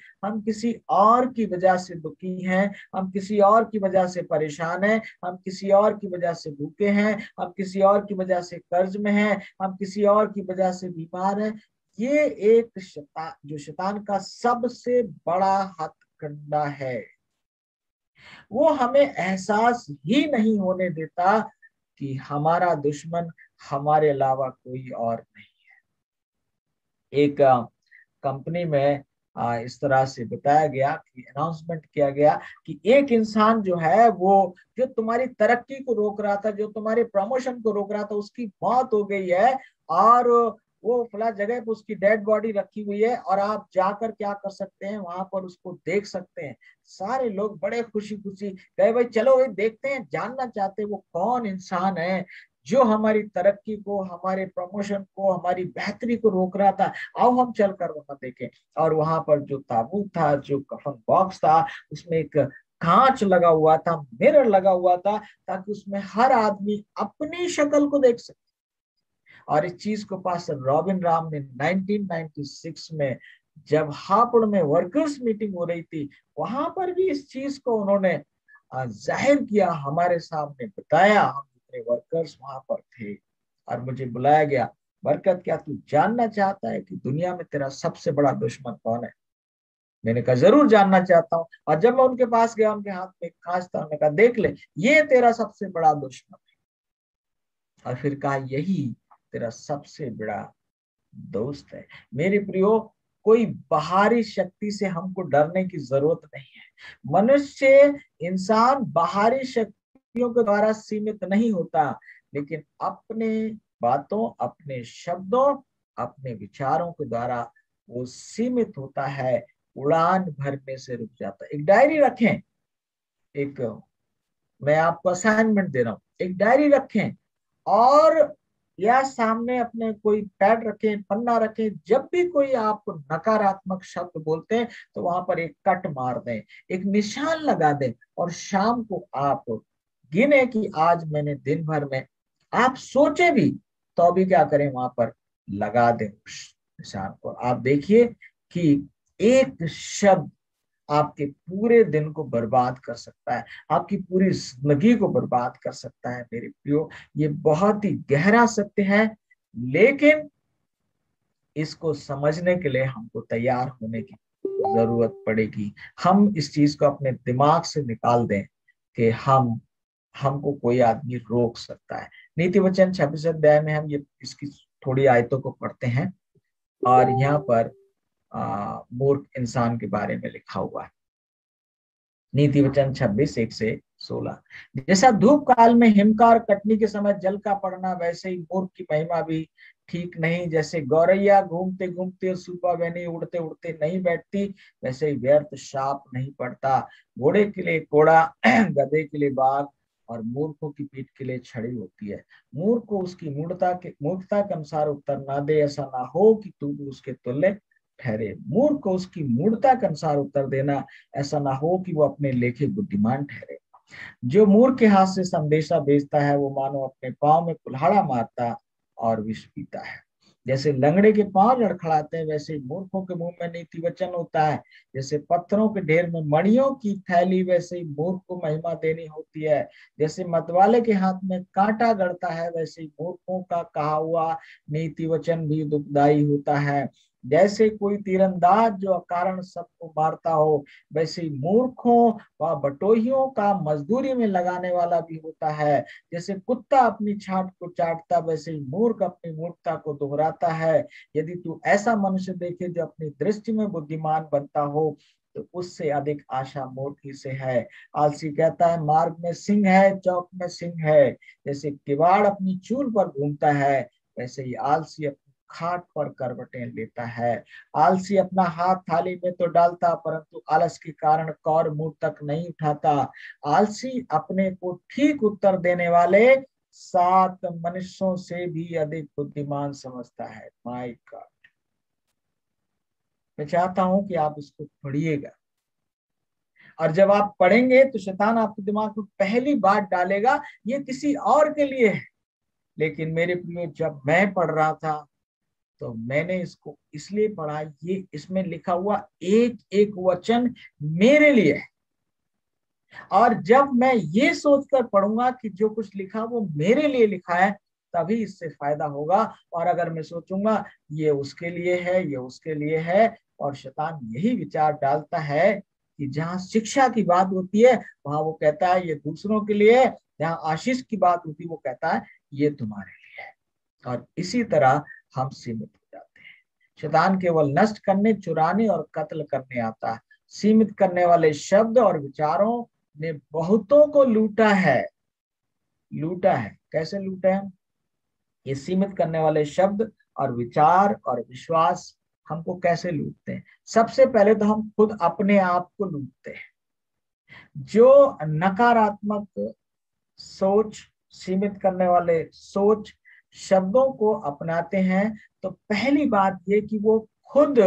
दुखी हैं, हम किसी और की वजह से परेशान हैं, हम किसी और की वजह से भूखे हैं, हम किसी और की वजह से कर्ज में हैं, हम किसी और की वजह से बीमार हैं। ये एक जो शैतान का सबसे बड़ा हथकंडा है। वो हमें एहसास ही नहीं होने देता कि हमारा दुश्मन हमारे अलावा कोई और नहीं है। एक कंपनी में इस तरह से बताया गया कि अनाउंसमेंट किया गया कि एक इंसान जो है, वो जो तुम्हारी तरक्की को रोक रहा था, जो तुम्हारे प्रमोशन को रोक रहा था, उसकी मौत हो गई है, और वो फला जगह पर उसकी डेड बॉडी रखी हुई है, और आप जाकर क्या कर सकते हैं, वहां पर उसको देख सकते हैं। सारे लोग बड़े खुशी खुशी गए, भाई चलो भाई देखते हैं, जानना चाहते हैं वो कौन इंसान है जो हमारी तरक्की को, हमारे प्रमोशन को, हमारी बेहतरी को रोक रहा था। आओ हम चलकर वहां देखें। और वहां पर जो ताबूत था, जो कफन बॉक्स था, उसमें एक कांच लगा हुआ था, मिरर लगा हुआ था, ताकि उसमें हर आदमी अपनी शक्ल को देख सके। और इस चीज को पास्टर रॉबिन राम ने 1996 में, जब हापुड़ में वर्कर्स मीटिंग हो रही थी, वहां पर भी इस चीज को उन्होंने जाहिर किया, हमारे सामने बताया। हम जितने वर्कर्स वहां पर थे, और मुझे बुलाया गया, बरकत क्या तू जानना चाहता है कि दुनिया में तेरा सबसे बड़ा दुश्मन कौन है? मैंने कहा जरूर जानना चाहता हूँ। और जब मैं उनके पास गया, उनके हाथ में कांच था, उन्होंने कहा देख ले, ये तेरा सबसे बड़ा दुश्मन है। और फिर कहा यही तेरा सबसे बड़ा दोस्त है। मेरे प्रियो, कोई बाहरी शक्ति से हमको डरने की जरूरत नहीं है। मनुष्य, इंसान बाहरी शक्तियों के द्वारा सीमित नहीं होता, लेकिन अपने बातों, अपने शब्दों, अपने विचारों के द्वारा वो सीमित होता है, उड़ान भरने से रुक जाता है। एक डायरी रखें, मैं आपको असाइनमेंट दे रहा हूं, एक डायरी रखें, और या सामने अपने कोई पैड रखें, पन्ना रखें। जब भी कोई आप नकारात्मक शब्द बोलते हैं तो वहां पर एक कट मार दें, एक निशान लगा दें, और शाम को आप गिने कि आज मैंने दिन भर में, आप सोचे भी तो भी क्या करें, वहां पर लगा दें उस निशान को। आप देखिए कि एक शब्द आपके पूरे दिन को बर्बाद कर सकता है, आपकी पूरी जिंदगी को बर्बाद कर सकता है। मेरे प्रियो, ये बहुत ही गहरा सत्य है, लेकिन इसको समझने के लिए हमको तैयार होने की जरूरत पड़ेगी। हम इस चीज को अपने दिमाग से निकाल दें कि हमको कोई आदमी रोक सकता है। नीति वचन 26 अध्याय में हम ये इसकी थोड़ी आयतों को पढ़ते हैं, और यहाँ पर मूर्ख इंसान के बारे में लिखा हुआ है। नीति वचन 26:1-16। जैसा धूप काल में हिमका और कटनी के समय जल का पड़ना, वैसे ही मूर्ख की महिमा भी ठीक नहीं। जैसे गौरैया घूमते घूमते और सुपा बहनी उड़ते उड़ते नहीं बैठती, वैसे ही व्यर्थ शाप नहीं पड़ता। घोड़े के लिए घोड़ा, गधे के लिए बाघ, और मूर्खों की पीठ के लिए छड़ी होती है। मूर्ख को उसकी मूर्खता के अनुसार उत्तर ना दे, ऐसा ना हो कि तू भी उसके तुल्य ठहरे। मूर्ख को उसकी मूर्खता के अनुसार उत्तर देना, ऐसा ना हो कि वो अपने लेखे बुद्धिमान ठहरे। जो मूर्ख के हाथ से संदेशा भेजता है, वो मानो अपने पांव में कुल्हाड़ा मारता और विष पीता है। जैसे लंगड़े के पांव लड़खड़ाते हैं, वैसे मूर्खों के मुंह में नीति वचन होता है। जैसे पत्थरों के ढेर में मणियों की थैली, वैसे ही मूर्ख को महिमा देनी होती है। जैसे मतवाले के हाथ में कांटा गड़ता है, वैसे ही मूर्खों का कहा हुआ नीति वचन भी दुखदाई होता है। जैसे कोई तीरंदाज जो अकारण सबको मारता हो, वैसे ही मूर्खों व बटोहियों का मजदूरी में लगाने वाला भी होता है। जैसे कुत्ता अपनी छांट को चाटता, वैसे ही मूर्ख अपनी मूर्खता को दोहराता है। यदि तू ऐसा मनुष्य देखे जो अपनी दृष्टि में बुद्धिमान बनता हो, तो उससे अधिक आशा मूर्ख से है। आलसी कहता है मार्ग में सिंह है, चौक में सिंह है। जैसे किवाड़ अपनी चूल पर घूमता है, वैसे ही आलसी खाट पर करवटें लेता है। आलसी अपना हाथ थाली में तो डालता, परंतु आलस के कारण कौर मुंह तक नहीं उठाता। आलसी अपने को ठीक उत्तर देने वाले 7 मनुष्यों से भी अधिक बुद्धिमान समझता है। माय गॉड, मैं चाहता हूं कि आप इसको पढ़िएगा, और जब आप पढ़ेंगे तो शैतान आपके दिमाग में पहली बात डालेगा ये किसी और के लिए है। लेकिन मेरे प्रियो, जब मैं पढ़ रहा था तो मैंने इसको इसलिए पढ़ा, ये इसमें लिखा हुआ एक एक वचन मेरे लिए है। और जब मैं ये सोचकर पढ़ूंगा कि जो कुछ लिखा वो मेरे लिए लिखा है, तभी इससे फायदा होगा। और अगर मैं सोचूंगा ये उसके लिए है, ये उसके लिए है, और शैतान यही विचार डालता है कि जहां शिक्षा की बात होती है वहां वो कहता है ये दूसरों के लिए है, जहां आशीष की बात होती है वो कहता है ये तुम्हारे लिए है। और इसी तरह हम सीमित हो जाते हैं। शैतान केवल नष्ट करने, चुराने और कत्ल करने आता है। सीमित करने वाले शब्द और विचारों ने बहुतों को लूटा है। कैसे लूटा है? ये सीमित करने वाले शब्द और विचार और विश्वास हमको कैसे लूटते हैं? सबसे पहले तो हम खुद अपने आप को लूटते हैं। जो नकारात्मक सोच, सीमित करने वाले सोच शब्दों को अपनाते हैं, तो पहली बात ये कि वो खुद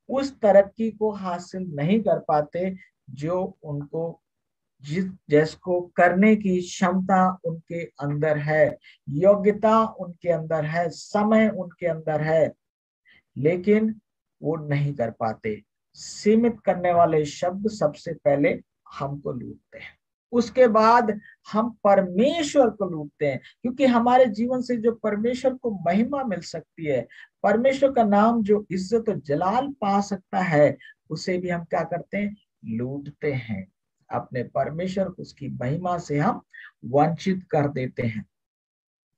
उस तरक्की को हासिल नहीं कर पाते जो उनको जिसको करने की क्षमता उनके अंदर है, योग्यता उनके अंदर है, समय उनके अंदर है, लेकिन वो नहीं कर पाते। सीमित करने वाले शब्द सबसे पहले हमको लूटते हैं, उसके बाद हम परमेश्वर को लूटते हैं। क्योंकि हमारे जीवन से जो परमेश्वर को महिमा मिल सकती है, परमेश्वर का नाम जो इज्जत और जलाल पा सकता है, उसे भी हम क्या करते हैं? लूटते हैं। अपने परमेश्वर को, उसकी महिमा से हम वंचित कर देते हैं।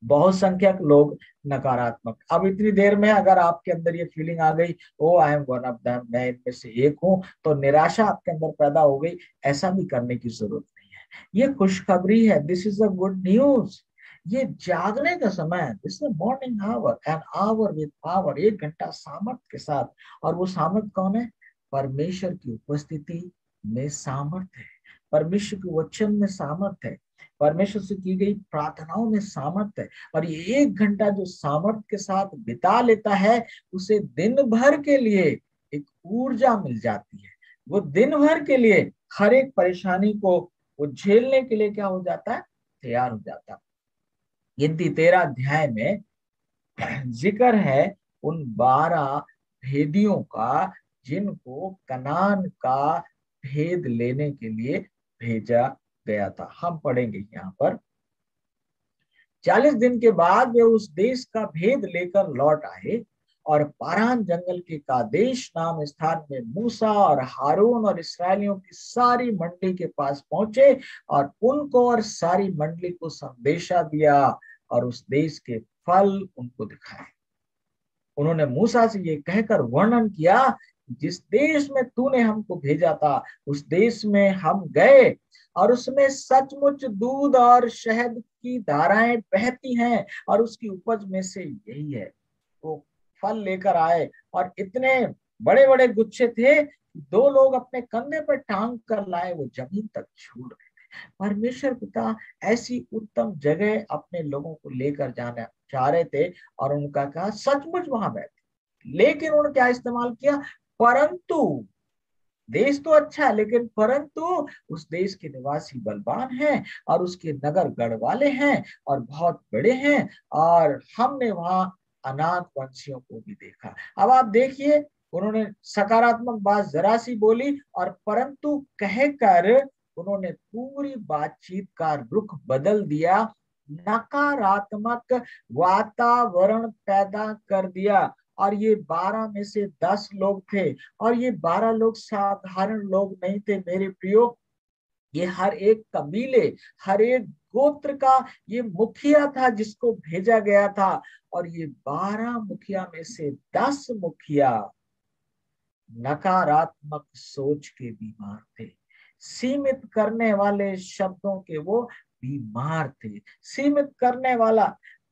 बहुत संख्यक लोग नकारात्मक, अब इतनी देर में अगर आपके अंदर ये फीलिंग आ गई, oh I am one of them, मैं इनमें से एक हूं, तो निराशा आपके अंदर पैदा हो गई। ऐसा भी करने की जरूरत नहीं है। ये खुशखबरी है, this is a good news. ये जागने का समय है, this is morning hour, an hour with power, 1 घंटा सामर्थ्य के साथ। और वो सामर्थ्य कौन है? परमेश्वर की उपस्थिति में सामर्थ्य है, परमेश्वर के वचन में सामर्थ्य है, परमेश्वर से की गई प्रार्थनाओं में सामर्थ्य है। और ये 1 घंटा जो सामर्थ्य के साथ बिता लेता है, उसे दिन भर के लिए एक ऊर्जा मिल जाती है। वो दिन भर के लिए हर एक परेशानी को वो झेलने के लिए क्या हो जाता है, तैयार हो जाता है। गिनती 13 अध्याय में जिक्र है उन 12 भेदियों का जिनको कनान का भेद लेने के लिए भेजा गया था। हम पढ़ेंगे यहाँ पर, 40 दिन के बाद वे उस देश का भेद लेकर लौट आए और पारान जंगल के कादेश नाम स्थान में मूसा और हारून और इस्राएलियों की सारी मंडली के पास पहुंचे और उनको और सारी मंडली को संदेशा दिया और उस देश के फल उनको दिखाए। उन्होंने मूसा से ये कहकर वर्णन किया, जिस देश में तूने हमको भेजा था उस देश में हम गए और उसमें सचमुच दूध और शहद की धाराएं बहती हैं और उसकी उपज में से यही है। वो फल लेकर आए और इतने बड़े बड़े गुच्छे थे, 2 लोग अपने कंधे पर टांग कर लाए, वो जमीन तक झूल रहे थे। परमेश्वर पिता ऐसी उत्तम जगह अपने लोगों को लेकर जाना चाह रहे थे और उनका कहा सचमुच वहां बैठे, लेकिन उन्होंने क्या इस्तेमाल किया, परंतु देश तो अच्छा है लेकिन परंतु उस देश के निवासी बलवान हैं और उसके नगर गढ़ वाले हैं और बहुत बड़े हैं और हमने वहां अनाथ वंशियों को भी देखा। अब आप देखिए, उन्होंने सकारात्मक बात जरा सी बोली और परंतु कहकर उन्होंने पूरी बातचीत का रुख बदल दिया, नकारात्मक वातावरण पैदा कर दिया। और ये 12 में से 10 लोग थे और ये 12 लोग साधारण लोग नहीं थे मेरे प्रियो, ये हर एक कबीले, हर एक गोत्र का ये मुखिया था जिसको भेजा गया था। और ये 12 मुखिया में से 10 मुखिया नकारात्मक सोच के बीमार थे, सीमित करने वाले शब्दों के वो बीमार थे। सीमित करने वाला,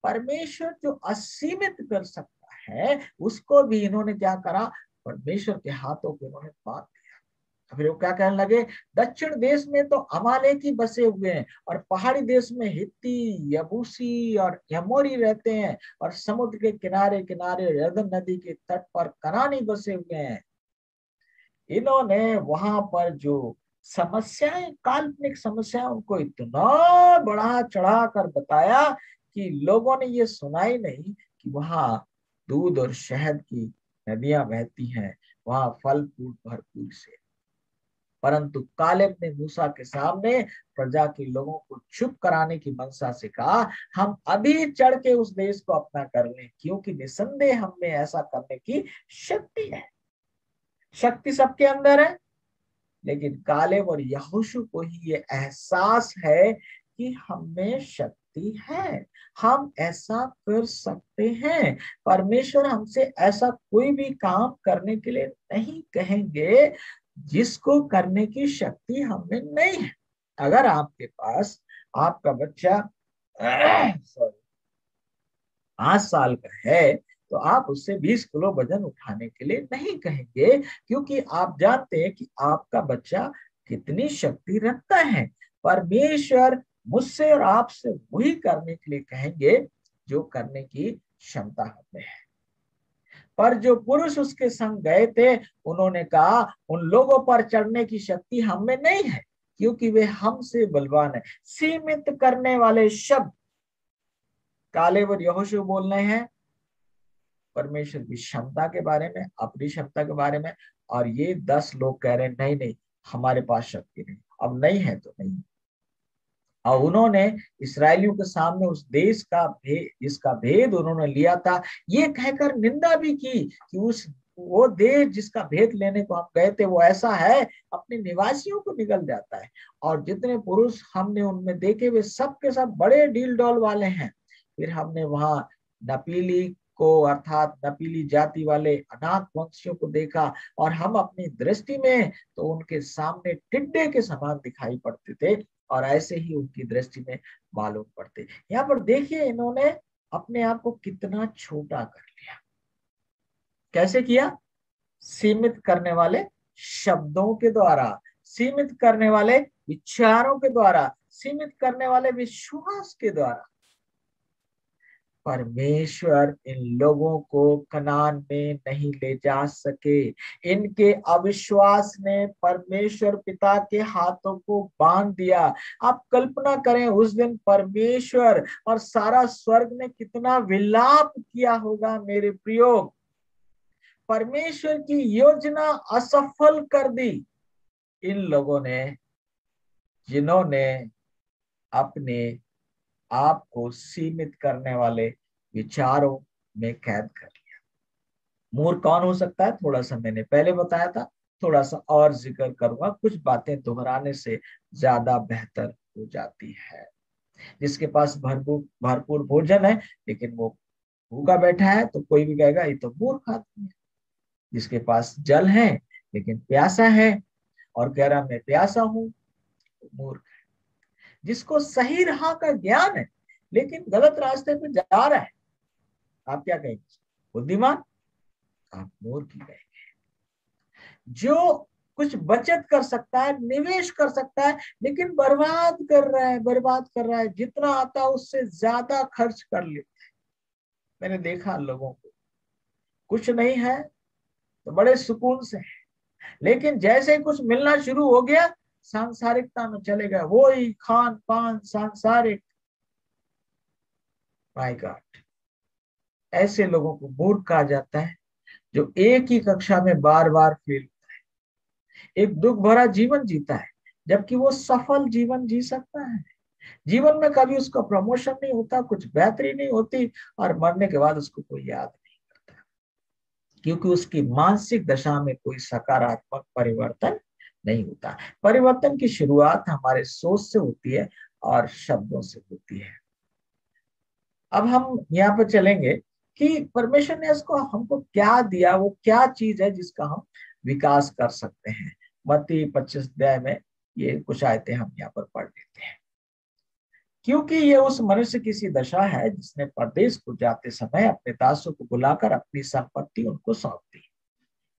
परमेश्वर जो असीमित कर सकता है उसको भी इन्होंने क्या करा, परमेश्वर के हाथों को इन्होंने बांध दिया। फिर वो क्या कहने लगे, दक्षिण देश में तो अमालेकी बसे हुए हैं और पहाड़ी देश में हित्ती, यबूसी और यमोरी रहते हैं और समुद्र के किनारे किनारे यरदन नदी के तट पर कनानी बसे हुए हैं। इन्होंने वहां पर जो समस्याएं, काल्पनिक समस्याएं उनको इतना बढ़ा चढ़ा कर बताया कि लोगों ने ये सुना ही नहीं कि वहां दूध और शहद की नदियां बहती हैं, वहां फल फूल भरपूर से। परंतु कालेब ने मूसा के सामने प्रजा के लोगों को चुप कराने की मनसा से कहा, हम अभी चढ़ के उस देश को अपना कर लें, क्योंकि निसंदेह हम में ऐसा करने की शक्ति है। शक्ति सबके अंदर है, लेकिन कालेब और यहोशू को ही ये एहसास है कि हमें शक्ति है, हम ऐसा कर सकते हैं। परमेश्वर हमसे ऐसा कोई भी काम करने के लिए नहीं कहेंगे जिसको करने की शक्ति हमें नहीं है। अगर आपके पास आपका बच्चा 5 साल का है तो आप उससे 20 किलो वजन उठाने के लिए नहीं कहेंगे, क्योंकि आप जानते हैं कि आपका बच्चा कितनी शक्ति रखता है। परमेश्वर मुझसे और आपसे वही करने के लिए कहेंगे जो करने की क्षमता हमें है। पर जो पुरुष उसके संग गए थे उन्होंने कहा, उन लोगों पर चढ़ने की शक्ति हमें नहीं है, क्योंकि वे हमसे बलवान है। सीमित करने वाले शब्द कालेब और यहोशू बोल रहे हैं परमेश्वर की क्षमता के बारे में, अपनी क्षमता के बारे में, और ये 10 लोग कह रहे हैं नहीं नहीं हमारे पास शक्ति नहीं, अब नहीं है तो नहीं। और उन्होंने इसराइलियों के सामने उस देश का जिसका भेद उन्होंने लिया था ये कहकर निंदा भी की कि वो देश जिसका भेद लेने को हम गए थे वो ऐसा है, अपने निवासियों को निगल जाता है। और जितने पुरुष हमने उनमें देखे वे सब के सब बड़े डील डॉल वाले हैं। फिर हमने वहां नपीली को, अर्थात नपीली जाति वाले अनाथ वंशियों को देखा और हम अपनी दृष्टि में तो उनके सामने टिड्डे के समान दिखाई पड़ते थे और ऐसे ही उनकी दृष्टि में मालूम पड़ते। यहाँ पर देखिए इन्होंने अपने आप को कितना छोटा कर लिया। कैसे किया? सीमित करने वाले शब्दों के द्वारा, सीमित करने वाले विचारों के द्वारा, सीमित करने वाले विश्वास के द्वारा। परमेश्वर इन लोगों को कनान में नहीं ले जा सके। इनके अविश्वास ने परमेश्वर पिता के हाथों को बांध दिया। आप कल्पना करें उस दिन परमेश्वर और सारा स्वर्ग ने कितना विलाप किया होगा मेरे प्रियो। परमेश्वर की योजना असफल कर दी इन लोगों ने, जिन्होंने अपने आप को सीमित करने वाले विचारों में कैद कर लिया। मूर्ख कौन हो सकता है? थोड़ा सा मैंने पहले बताया था, थोड़ा सा और जिक्र करूंगा, कुछ बातें दोहराने से ज्यादा बेहतर हो जाती है। जिसके पास भरपूर भोजन है लेकिन वो भूखा बैठा है तो कोई भी कहेगा ये तो मूर्ख आदमी है। जिसके पास जल है लेकिन प्यासा है और कह रहा मैं प्यासा हूं, मूर्ख। जिसको सही राह का ज्ञान है लेकिन गलत रास्ते पे जा रहा है, आप क्या कहेंगे? बुद्धिमान? आप मूर्ख ही कहेंगे। जो कुछ बचत कर सकता है, निवेश कर सकता है, लेकिन बर्बाद कर रहा है, जितना आता है उससे ज्यादा खर्च कर लेता है। मैंने देखा लोगों को, कुछ नहीं है तो बड़े सुकून से है, लेकिन जैसे ही कुछ मिलना शुरू हो गया सांसारिकता में चले गए, वो ही खान पान सांसारिक। माय गॉड, ऐसे लोगों को मूर्ख कहा जाता है जो एक ही कक्षा में बार बार फेल होता है, एक दुख भरा जीवन जीता है जबकि वो सफल जीवन जी सकता है। जीवन में कभी उसका प्रमोशन नहीं होता, कुछ बेहतरी नहीं होती, और मरने के बाद उसको कोई याद नहीं करता, क्योंकि उसकी मानसिक दशा में कोई सकारात्मक परिवर्तन नहीं होता। परिवर्तन की शुरुआत हमारे सोच से होती है और शब्दों से होती है। अब हम यहाँ पर चलेंगे कि परमेश्वर ने इसको हमको क्या दिया, वो क्या चीज है जिसका हम विकास कर सकते हैं। मत्ती 25 अध्याय में ये कुछ आयतें हम यहाँ पर पढ़ लेते हैं। क्योंकि ये उस मनुष्य की सी दशा है जिसने परदेश को जाते समय अपने दासों को बुलाकर अपनी संपत्ति उनको सौंप दी।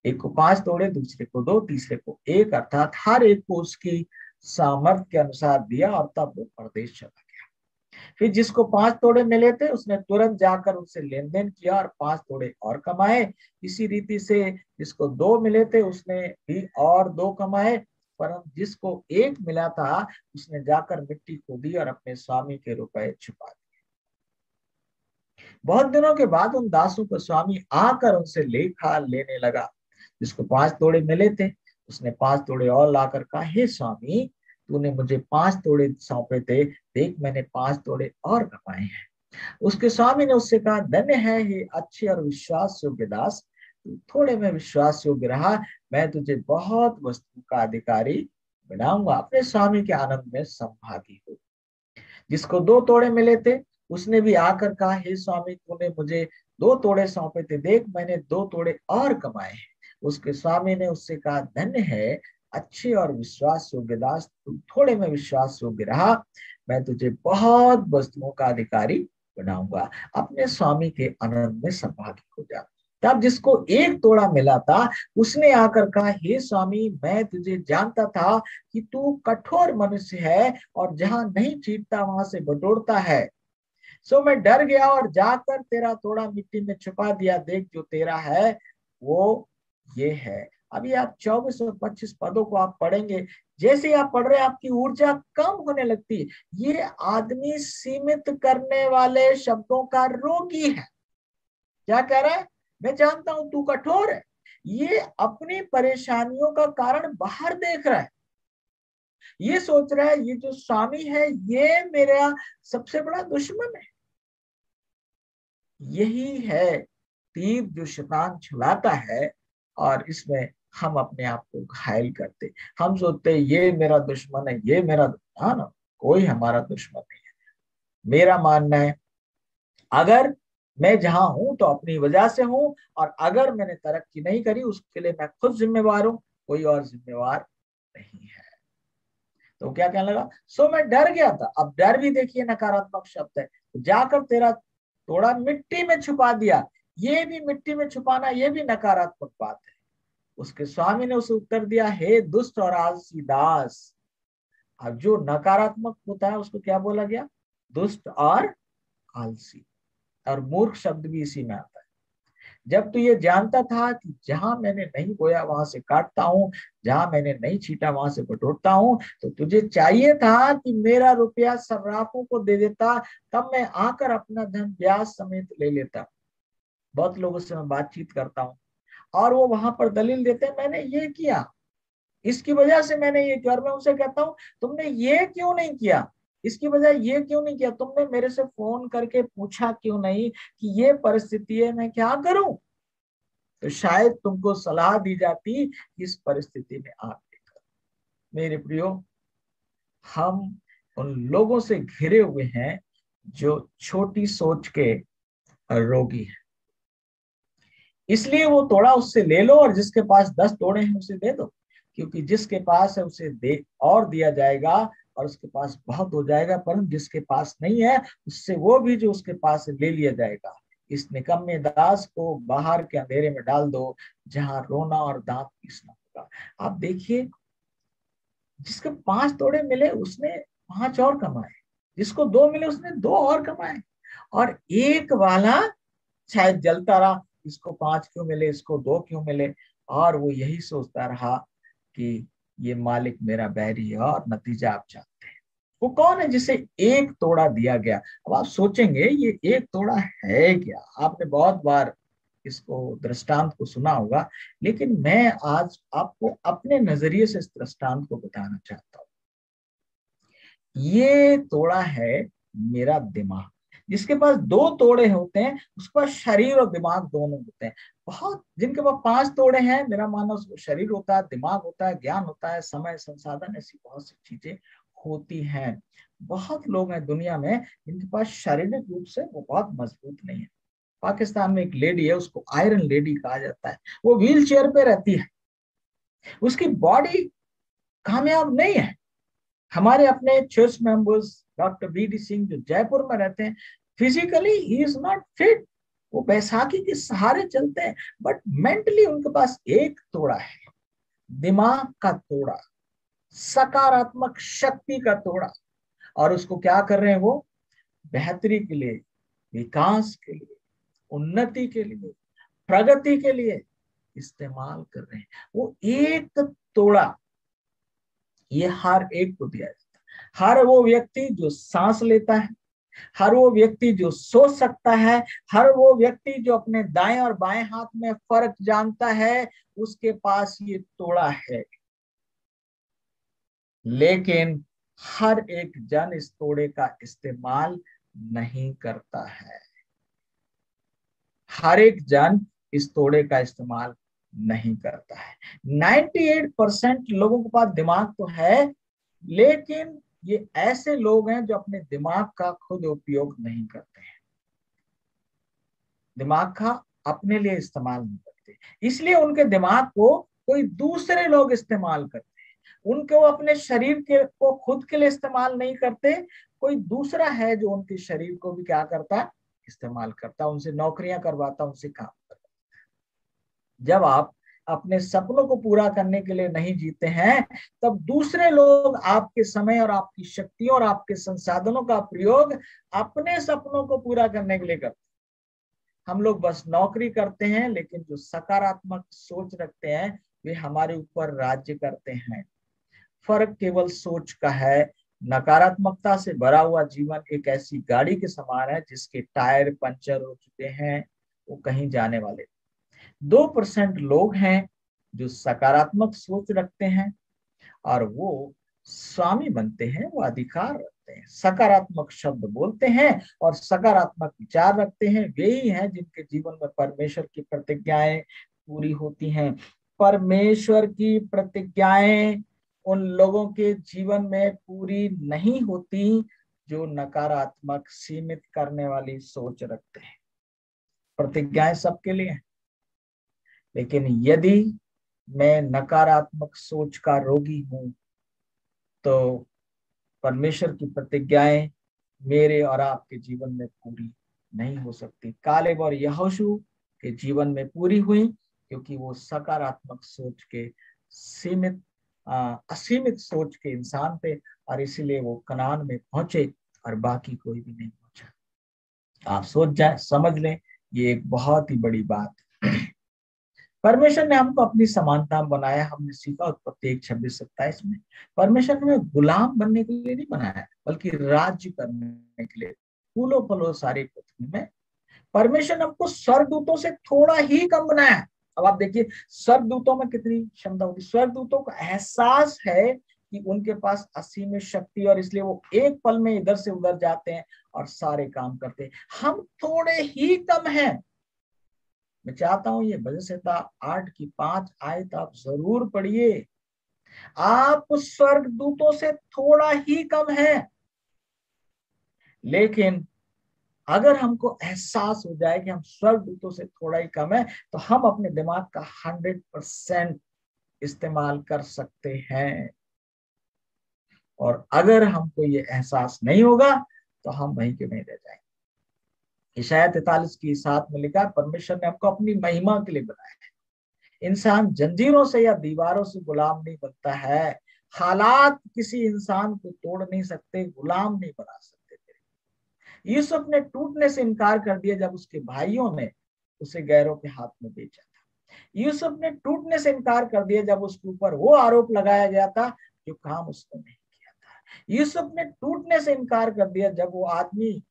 एक को 5 तोड़े, दूसरे को 2, तीसरे को 1, अर्थात हर एक को उसकी सामर्थ्य के अनुसार दिया, और तब वो परदेश चला गया। फिर जिसको 5 तोड़े मिले थे उसने तुरंत जाकर उनसे लेन देन किया और 5 तोड़े और कमाए। इसी रीति से जिसको 2 मिले थे उसने भी और 2 कमाए, परंतु जिसको 1 मिला था उसने जाकर मिट्टी खोदी और अपने स्वामी के रुपए छुपा दिए। बहुत दिनों के बाद उन दासों को स्वामी आकर उनसे लेखा लेने लगा। जिसको 5 तोड़े मिले थे उसने 5 तोड़े और लाकर कहा, हे स्वामी, तूने मुझे 5 तोड़े सौंपे थे, देख मैंने 5 तोड़े और कमाए हैं। उसके स्वामी ने उससे कहा, धन्य है हे अच्छे और विश्वास योग्य दास, तू थोड़े में विश्वास योग्य रहा, मैं तुझे बहुत वस्तु का अधिकारी बनाऊंगा, अपने स्वामी के आनंद में संभागी हो। जिसको 2 तोड़े मिले थे उसने भी आकर कहा, हे स्वामी, तूने मुझे 2 तोड़े सौंपे थे, देख मैंने 2 तोड़े और कमाए हैं। उसके स्वामी ने उससे कहा, धन्य है अच्छे और विश्वास योग्य दास, तू थोड़े में विश्वास योग्य रहा, मैं तुझे बहुत वस्तुओं का अधिकारी बनाऊंगा, अपने स्वामी के आनंद में सहभागी हो जा। तब जिसको 1 तोड़ा मिला था उसने आकर कहा, हे स्वामी, मैं तुझे जानता था कि तू कठोर मनुष्य है और जहां नहीं छींटता वहां से बटोरता है, सो मैं डर गया और जाकर तेरा तोड़ा मिट्टी में छुपा दिया, देख जो तेरा है वो ये है। अभी आप 24 और 25 पदों को आप पढ़ेंगे, जैसे ही आप पढ़ रहे हैं आपकी ऊर्जा कम होने लगती है। ये आदमी सीमित करने वाले शब्दों का रोगी है। क्या कह रहा है? मैं जानता हूं तू कठोर है। ये अपनी परेशानियों का कारण बाहर देख रहा है, ये सोच रहा है ये जो स्वामी है ये मेरा सबसे बड़ा दुश्मन है। यही है तीर जो शैतान चलाता है, और इसमें हम अपने आप को घायल करते। हम सोचते ये मेरा दुश्मन है, ये मेरा ना, कोई हमारा दुश्मन नहीं है। मेरा मानना है अगर मैं जहां हूं तो अपनी वजह से हूं, और अगर मैंने तरक्की नहीं करी उसके लिए मैं खुद जिम्मेवार हूं, कोई और जिम्मेवार नहीं है। तो क्या कहने लगा, सो मैं डर गया था। अब डर भी देखिए नकारात्मक शब्द है। तो जाकर तेरा तोड़ा मिट्टी में छुपा दिया, ये भी मिट्टी में छुपाना ये भी नकारात्मक बात है। उसके स्वामी ने उसे उत्तर दिया, हे दुष्ट और आलसी दास। अब जो नकारात्मक होता है उसको क्या बोला गया? दुष्ट और आलसी। और मूर्ख शब्द भी इसी में आता है। जब तू ये जानता था कि जहां मैंने नहीं बोया वहां से काटता हूँ, जहां मैंने नहीं छीटा वहां से बटोरता हूँ, तो तुझे चाहिए था कि मेरा रुपया सर्राफों को दे देता, तब मैं आकर अपना धन ब्याज समेत ले लेता। बहुत लोगों से मैं बातचीत करता हूँ और वो वहां पर दलील देते हैं, मैंने ये किया, इसकी वजह से मैंने ये किया। और मैं उनसे कहता हूँ, तुमने ये क्यों नहीं किया, इसकी वजह ये क्यों नहीं किया, तुमने मेरे से फोन करके पूछा क्यों नहीं कि ये परिस्थिति है, मैं क्या करूं? तो शायद तुमको सलाह दी जाती कि इस परिस्थिति में आप देखो। मेरे प्रियो, हम उन लोगों से घिरे हुए हैं जो छोटी सोच के रोगी हैं। इसलिए वो तोड़ा उससे ले लो और जिसके पास 10 तोड़े हैं उसे दे दो, क्योंकि जिसके पास है उसे दे और दिया जाएगा और उसके पास बहुत हो जाएगा, परंतु जिसके पास नहीं है उससे वो भी जो उसके पास है ले लिया जाएगा। इस निकम्मे दास को बाहर के अंधेरे में डाल दो, जहां रोना और दांत पीसना होगा। आप देखिए, जिसके 5 तोड़े मिले उसने 5 और कमाए, जिसको 2 मिले उसने 2 और कमाए, और एक वाला शायद जलता रहा, इसको 5 क्यों मिले, इसको 2 क्यों मिले, और वो यही सोचता रहा कि ये मालिक मेरा बैरी है। और नतीजा आप जानते हैं, वो कौन है जिसे 1 तोड़ा दिया गया। अब आप सोचेंगे ये 1 तोड़ा है क्या? आपने बहुत बार इसको दृष्टांत को सुना होगा, लेकिन मैं आज आपको अपने नजरिए से इस दृष्टांत को बताना चाहता हूँ। ये तोड़ा है मेरा दिमाग। जिसके पास 2 तोड़े होते हैं उसके पास शरीर और दिमाग दोनों होते हैं। बहुत जिनके पास 5 तोड़े हैं, मेरा मानना उसको शरीर होता है, दिमाग होता है, ज्ञान होता है, समय, संसाधन, ऐसी बहुत सी चीजें होती हैं। बहुत लोग हैं दुनिया में जिनके पास शारीरिक रूप से वो बहुत मजबूत नहीं है। पाकिस्तान में एक लेडी है, उसको आयरन लेडी कहा जाता है। वो व्हील चेयर पे रहती है, उसकी बॉडी कामयाब नहीं है। हमारे अपने church members doctor BD. Singh जो जयपुर में रहते हैं, physically he is not fit, वो बैसाखी के सहारे चलते हैं, बट मेंटली उनके पास 1 तोड़ा है, दिमाग का तोड़ा, सकारात्मक शक्ति का तोड़ा। और उसको क्या कर रहे हैं वो? बेहतरी के लिए, विकास के लिए, उन्नति के लिए, प्रगति के लिए इस्तेमाल कर रहे हैं। वो 1 तोड़ा ये हर एक को दिया जाता है। हर वो व्यक्ति जो सांस लेता है, हर वो व्यक्ति जो सोच सकता है, हर वो व्यक्ति जो अपने दाएं और बाएं हाथ में फर्क जानता है, उसके पास ये तोड़ा है। लेकिन हर एक जन इस तोड़े का इस्तेमाल नहीं करता है। हर एक जन इस तोड़े का इस्तेमाल नहीं करता है। 98% लोगों के पास दिमाग तो है, लेकिन ये ऐसे लोग हैं जो अपने दिमाग का खुद उपयोग नहीं करते हैं, दिमाग का अपने लिए इस्तेमाल नहीं करते, इसलिए उनके दिमाग को कोई दूसरे लोग इस्तेमाल करते हैं। उनके वो अपने शरीर के को खुद के लिए इस्तेमाल नहीं करते, कोई दूसरा है जो उनके शरीर को भी क्या करता है? इस्तेमाल करता, उनसे नौकरियां करवाता, उनसे काम करता। जब आप अपने सपनों को पूरा करने के लिए नहीं जीते हैं, तब दूसरे लोग आपके समय और आपकी शक्तियों और आपके संसाधनों का प्रयोग अपने सपनों को पूरा करने के लिए करते हैं। हम लोग बस नौकरी करते हैं, लेकिन जो सकारात्मक सोच रखते हैं वे हमारे ऊपर राज्य करते हैं। फर्क केवल सोच का है। नकारात्मकता से भरा हुआ जीवन एक ऐसी गाड़ी के समान है जिसके टायर पंचर हो चुके हैं, वो कहीं जाने वाले। 2% लोग हैं जो सकारात्मक सोच रखते हैं और वो स्वामी बनते हैं, वो अधिकार रखते हैं, सकारात्मक शब्द बोलते हैं और सकारात्मक विचार रखते हैं। वे ही हैं जिनके जीवन में परमेश्वर की प्रतिज्ञाएं पूरी होती हैं। परमेश्वर की प्रतिज्ञाएं उन लोगों के जीवन में पूरी नहीं होती जो नकारात्मक, सीमित करने वाली सोच रखते हैं। प्रतिज्ञाएं सबके लिए हैं, लेकिन यदि मैं नकारात्मक सोच का रोगी हूं तो परमेश्वर की प्रतिज्ञाएं मेरे और आपके जीवन में पूरी नहीं हो सकती। कालेब और यहोशू के जीवन में पूरी हुई, क्योंकि वो सकारात्मक सोच के असीमित सोच के इंसान थे, और इसीलिए वो कनान में पहुंचे और बाकी कोई भी नहीं पहुंचा। आप सोच जाए, समझ लें, ये एक बहुत ही बड़ी बात है। परमेश्वर ने हमको अपनी समानता में बनाया। हमने सीखा उत्पत्ति 1:26-27 में, परमेश्वर ने गुलाम बनने के लिए नहीं बनाया, बल्कि राज्य करने के लिए। फूलो फलो सारी पृथ्वी में परमेश्वर ने हमको स्वर्गदूतों से थोड़ा ही कम बनाया। अब आप देखिए स्वर्गदूतों में कितनी क्षमता होती है। स्वर्गदूतों का एहसास है कि उनके पास असीम शक्ति, और इसलिए वो एक पल में इधर से उधर जाते हैं और सारे काम करते हैं। हम थोड़े ही कम हैं। मैं चाहता हूं ये भजन संहिता 8 की 5 आयत आप जरूर पढ़िए। आप स्वर्गदूतों से थोड़ा ही कम है, लेकिन अगर हमको एहसास हो जाए कि हम स्वर्गदूतों से थोड़ा ही कम है, तो हम अपने दिमाग का 100% इस्तेमाल कर सकते हैं। और अगर हमको ये एहसास नहीं होगा तो हम वहीं के वहीं रह जाएंगे। इशाया 43:7 में लिखा, परमेश्वर ने हमको अपनी महिमा के लिए बनाया है। इंसान जंजीरों से या दीवारों से गुलाम नहीं बनता है। हालात किसी इंसान को तोड़ नहीं सकते, गुलाम नहीं बना सकते। यूसुफ ने टूटने से इनकार कर दिया जब उसके भाइयों ने उसे गैरों के हाथ में बेचा था। यूसुफ ने टूटने से इनकार कर दिया जब उसके ऊपर वो आरोप लगाया गया था जो काम उसने नहीं किया था। यूसुफ ने टूटने से इनकार कर दिया जब वो आदमी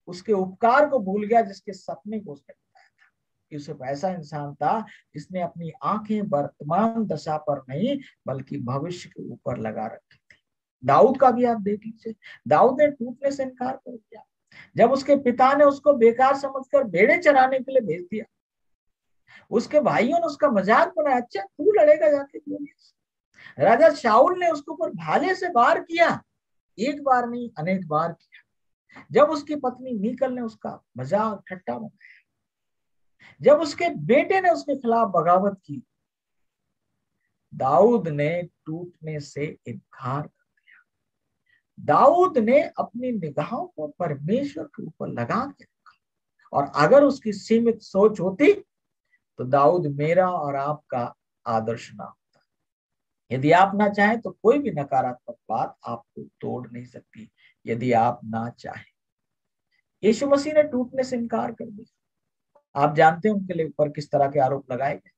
उसके उपकार को भूल गया जिसके सपने को उसने बताया था। यूसुफ ऐसा इंसान था जिसने अपनी आंखें वर्तमान दशा पर नहीं बल्कि भविष्य के ऊपर लगा रखी थी। दाऊद का भी आप देख लीजिए, दाऊद ने टूटने से इनकार कर दिया जब उसके पिता ने उसको बेकार समझकर भेड़े चराने के लिए भेज दिया। उसके भाइयों ने उसका मजाक बनाया, अच्छा तू लड़ेगा जाके गोलियत। राजा शाऊल ने उसके ऊपर भाले से वार किया, एक बार नहीं अनेक बार किया। जब उसकी पत्नी मीकल ने उसका मजाक ठट्टा बनाया, जब उसके बेटे ने उसके खिलाफ बगावत की, दाऊद ने टूटने से इनकार कर दिया। दाऊद ने अपनी निगाहों को परमेश्वर के ऊपर लगा के रखा, और अगर उसकी सीमित सोच होती तो दाऊद मेरा और आपका आदर्श ना होता। यदि आप ना चाहें तो कोई भी नकारात्मक बात आपको तोड़ नहीं सकती, यदि आप ना चाहें। यीशु मसीह ने टूटने से इनकार कर दिया। आप जानते हैं उनके लिए ऊपर किस तरह के आरोप लगाए गए।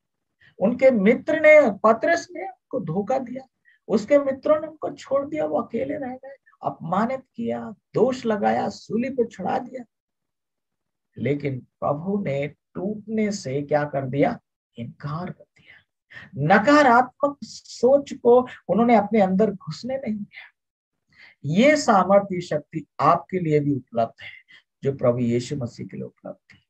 उनके मित्र ने, पतरस ने उनको धोखा दिया, उसके मित्रों ने उनको छोड़ दिया, वो अकेले रह गए, अपमानित किया, दोष लगाया, सूली पर चढ़ा दिया। लेकिन प्रभु ने टूटने से क्या कर दिया? इनकार कर दिया। नकारात्मक सोच को उन्होंने अपने अंदर घुसने नहीं दिया। ये सामर्थ्य शक्ति आपके लिए भी उपलब्ध है जो प्रभु यीशु मसीह के लिए उपलब्ध थी।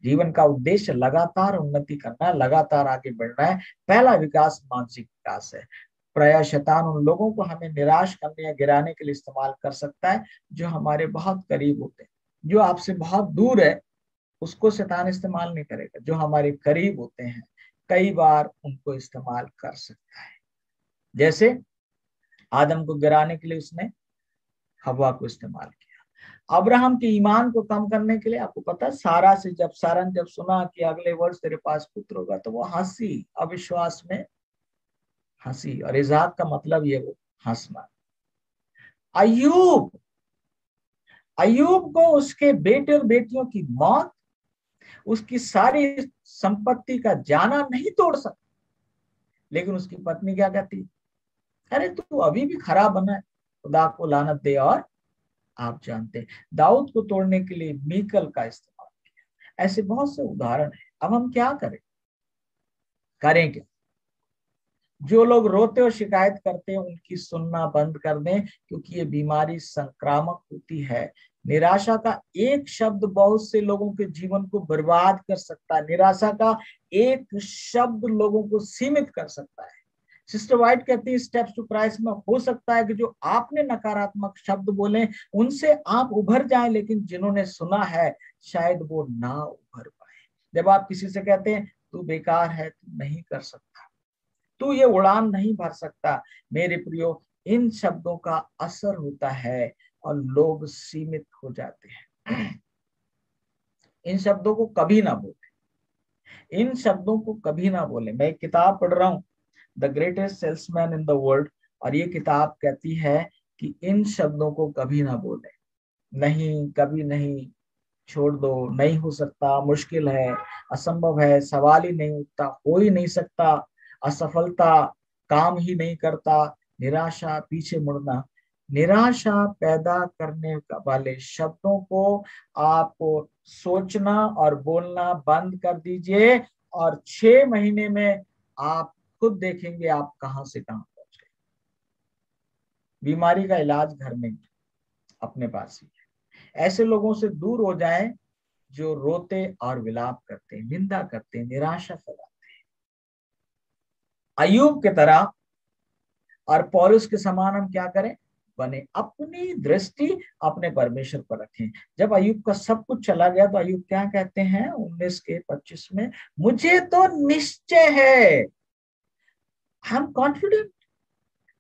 जीवन का उद्देश्य लगातार उन्नति करना, लगातार आगे बढ़ना है। पहला विकास मानसिक विकास है। प्रायः शैतान उन लोगों को हमें निराश करने या गिराने के लिए इस्तेमाल कर सकता है जो हमारे बहुत करीब होते हैं। जो आपसे बहुत दूर है उसको शैतान इस्तेमाल नहीं करेगा, जो हमारे करीब होते हैं कई बार उनको इस्तेमाल कर सकता है। जैसे आदम को गिराने के लिए उसने हवा को इस्तेमाल किया। अब्राहम के ईमान को कम करने के लिए, आपको पता है सारा से जब सुना कि अगले वर्ष तेरे पास पुत्र होगा तो वो हंसी, अविश्वास में हंसी, और इज़हाक का मतलब ये वो हंसना। अय्यूब को उसके बेटे और बेटियों की मौत, उसकी सारी संपत्ति का जाना नहीं तोड़ सकता। लेकिन उसकी पत्नी क्या कहती? अरे तू अभी भी खराब बना है, खुदा को लानत दे। और आप जानते हैं दाऊद को तोड़ने के लिए मीकल का इस्तेमाल किया। ऐसे बहुत से उदाहरण हैं। अब हम क्या करें क्या? जो लोग रोते और शिकायत करते हैं उनकी सुनना बंद कर दें, क्योंकि ये बीमारी संक्रामक होती है। निराशा का एक शब्द बहुत से लोगों के जीवन को बर्बाद कर सकता है। निराशा का एक शब्द लोगों को सीमित कर सकता है। सिस्टर वाइट कहती है स्टेप्स टू क्राइस्ट में हो सकता है कि जो आपने नकारात्मक शब्द बोले उनसे आप उभर जाएं, लेकिन जिन्होंने सुना है शायद वो ना उभर पाए। जब आप किसी से कहते हैं तू बेकार है, तू नहीं कर सकता, तू ये उड़ान नहीं भर सकता, मेरे प्रियो, इन शब्दों का असर होता है और लोग सीमित हो जाते हैं। इन शब्दों को कभी ना बोले, इन शब्दों को कभी ना बोले। मैं एक किताब पढ़ रहा हूं, the greatest salesman in the world, और ये किताब कहती है कि इन शब्दों को कभी ना बोले, नहीं, कभी नहीं, छोड़ दो, नहीं हो सकता, मुश्किल है, असंभव है, सवाल ही नहीं उठता, हो ही नहीं सकता, असफलता, काम ही नहीं करता, निराशा, पीछे मुड़ना, निराशा पैदा करने वाले शब्दों को आप सोचना और बोलना बंद कर दीजिए, और 6 महीने में आप खुद देखेंगे आप कहां से कहां पहुंच गए। बीमारी का इलाज घर में अपने पास ही है। ऐसे लोगों से दूर हो जाएं जो रोते और विलाप करते हैं, निंदा करते हैं, निराशा फैलाते हैं। अय्यूब की तरह और पौलुस के समान हम क्या करें, बने, अपनी दृष्टि अपने परमेश्वर पर रखें। जब अय्यूब का सब कुछ चला गया तो अय्यूब क्या कहते हैं 19:25 में, मुझे तो निश्चय है, आई एम कॉन्फिडेंट,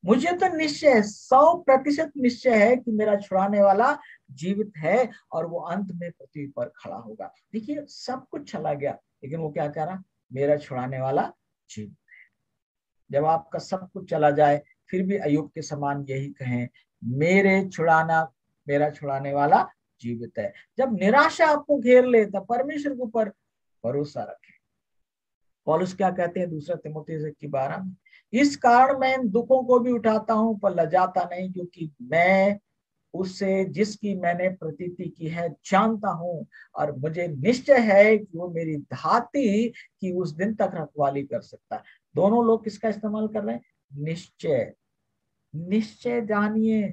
मुझे तो निश्चय है, 100% निश्चय है कि मेरा छुड़ाने वाला जीवित है और वो अंत में पृथ्वी पर खड़ा होगा। देखिए सब कुछ चला गया, लेकिन वो क्या कह रहा, मेरा छुड़ाने वाला जीवित है। जब आपका सब कुछ चला जाए फिर भी अय्यूब के समान यही कहें, मेरा छुड़ाने वाला जीवित है। जब निराशा आपको घेर ले तब परमेश्वर के ऊपर भरोसा रखें। पौलुस क्या कहते हैं 2 तीमुथियुस 1:12 में, इस कारण मैं इन दुखों को भी उठाता हूं पर लजाता नहीं, क्योंकि मैं उससे जिसकी मैंने प्रतीति की है जानता हूं, और मुझे निश्चय है कि वो मेरी धाती की उस दिन तक रखवाली कर सकता है। दोनों लोग किसका इस्तेमाल कर रहे हैं, निश्चय। निश्चय जानिए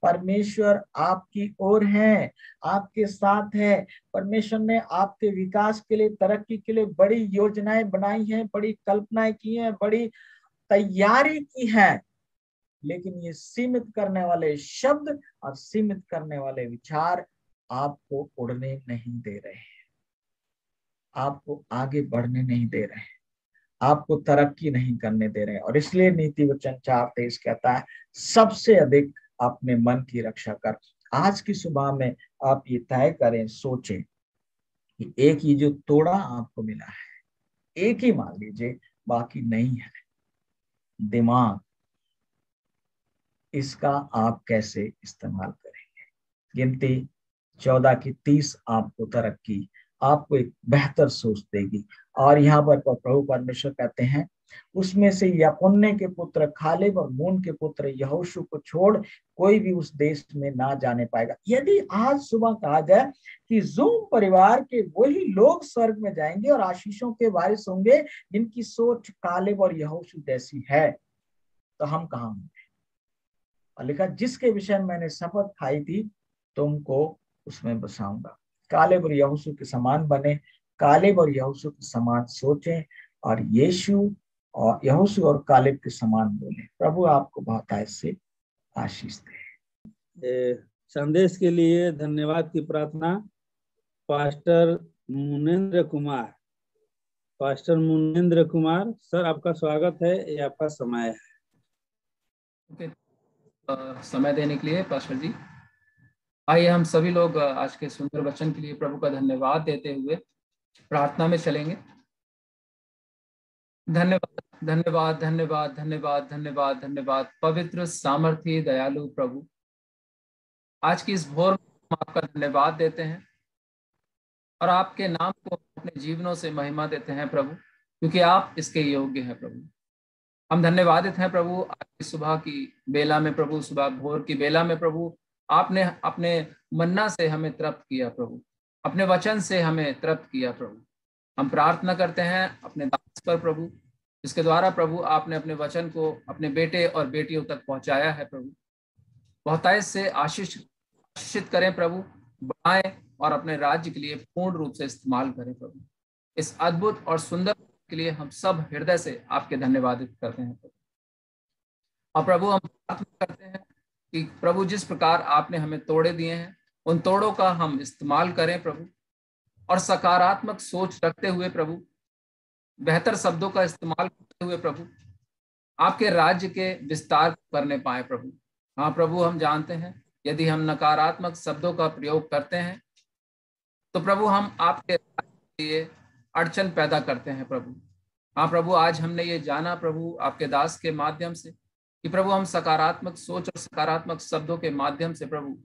परमेश्वर आपकी ओर है, आपके साथ है। परमेश्वर ने आपके विकास के लिए, तरक्की के लिए बड़ी योजनाएं बनाई हैं, बड़ी कल्पनाएं की हैं, बड़ी तैयारी की है, लेकिन ये सीमित करने वाले शब्द और सीमित करने वाले विचार आपको उड़ने नहीं दे रहे हैं, आपको आगे बढ़ने नहीं दे रहे हैं, आपको तरक्की नहीं करने दे रहे हैं। और इसलिए नीति वचन 4:23 कहता है, सबसे अधिक अपने मन की रक्षा कर। आज की सुबह में आप ये तय करें, सोचें कि एक ये जो तोड़ा आपको मिला है, एक ही मान लीजिए, बाकी नहीं है, दिमाग, इसका आप कैसे इस्तेमाल करेंगे। गिनती 14:30 आपको तरक्की, आपको एक बेहतर सोच देगी। और यहाँ पर प्रभु परमेश्वर कहते हैं, उसमें से यपुन्ने के पुत्र कालेब और नून के पुत्र यहोशू को छोड़ कोई भी उस देश में ना जाने पाएगा। यदि आज सुबह कहा जाए कि जूम परिवार के वही लोग स्वर्ग में जाएंगे और आशीषों के वारिस होंगे जिनकी सोच कालेब और यहोशू जैसी है, तो हम कहाँ होंगे। और लिखा, जिसके विषय में मैंने शपथ खाई थी तुमको उसमें बसाऊंगा। कालेब और यहोशू के समान बने, कालेब और यहोशू के समान सोचें, और यहोशू और कालेब के समान बोले। प्रभु आपको बहुत ऐसे आशीष दे। संदेश के लिए धन्यवाद की प्रार्थना pastor Munendra Kumar. Pastor Munendra Kumar sir, आपका स्वागत है, ये आपका समय है। समय देने के लिए पास्टर जी। आइए हम सभी लोग आज के सुंदर वचन के लिए प्रभु का धन्यवाद देते हुए प्रार्थना में चलेंगे। धन्यवाद धन्यवाद धन्यवाद धन्यवाद धन्यवाद धन्यवाद पवित्र सामर्थी दयालु प्रभु, आज की इस भोर में हम आपका धन्यवाद देते हैं और आपके नाम को अपने जीवनों से महिमा देते हैं प्रभु, क्योंकि आप इसके योग्य हैं प्रभु। हम धन्यवादित हैं प्रभु, आज की सुबह की बेला में प्रभु, सुबह भोर की बेला में प्रभु, आपने अपने मन्ना से हमें तृप्त किया प्रभु, अपने वचन से हमें तृप्त किया प्रभु। हम प्रार्थना करते हैं अपने दास पर प्रभु, जिसके द्वारा प्रभु आपने अपने वचन को अपने बेटे और बेटियों तक पहुंचाया है प्रभु। बहुतायत से आशीषित करें प्रभु, बढ़ाएं और अपने राज्य के लिए पूर्ण रूप से इस्तेमाल करें प्रभु। इस अद्भुत और सुंदर के लिए हम सब हृदय से आपके धन्यवादित करते हैं प्रभु। और प्रभु हम प्रार्थना करते हैं कि प्रभु जिस प्रकार आपने हमें तोड़े दिए हैं, उन तोड़ों का हम इस्तेमाल करें प्रभु, और सकारात्मक सोच रखते हुए प्रभु, बेहतर शब्दों का इस्तेमाल करते हुए प्रभु, आपके राज्य के विस्तार करने पाए प्रभु। हाँ प्रभु, हम जानते हैं यदि हम नकारात्मक शब्दों का प्रयोग करते हैं तो प्रभु हम आपके राज्य के लिए अड़चन पैदा करते हैं प्रभु। हाँ प्रभु, आज हमने ये जाना प्रभु आपके दास के माध्यम से कि प्रभु हम सकारात्मक सोच और सकारात्मक शब्दों के माध्यम से प्रभु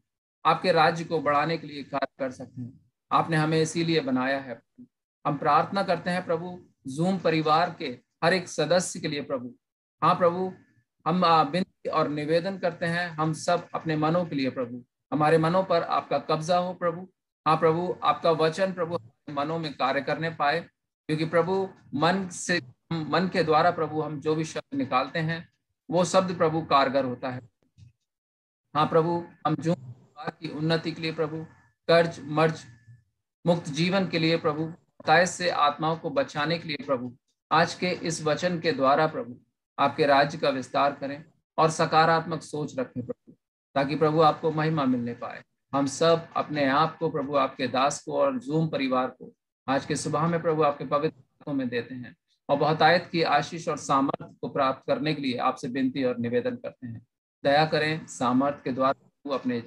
आपके राज्य को बढ़ाने के लिए कार्य कर सकते हैं। आपने हमें इसीलिए बनाया है। हम प्रार्थना करते हैं प्रभु जूम परिवार के हर एक सदस्य के लिए प्रभु। हाँ प्रभु, हम विनती और निवेदन करते हैं हम सब अपने मनों के लिए प्रभु, हमारे मनों पर आपका कब्जा हो प्रभु। हाँ प्रभु, आपका वचन प्रभु मनों में कार्य करने पाए, क्योंकि प्रभु मन के द्वारा प्रभु हम जो भी शब्द निकालते हैं वो शब्द प्रभु कारगर होता है। हाँ प्रभु, हम जो की उन्नति के लिए प्रभु, कर्ज मर्ज मुक्त जीवन के लिए प्रभु, ताइस से आत्माओं को बचाने के लिए प्रभु, आज के इस वचन के द्वारा प्रभु आपके राज्य का विस्तार करें और सकारात्मक सोच रखें प्रभु, ताकि प्रभु आपको महिमा मिलने पाए। हम सब अपने आप को प्रभु आपके दास को और जूम परिवार को आज के सुबह में प्रभु आपके पवित्र हाथों में देते हैं और बहुतायत की आशीष और सामर्थ्य को प्राप्त करने के लिए आपसे विनती और निवेदन करते हैं। दया करें, सामर्थ्य के द्वारा प्रभु अपने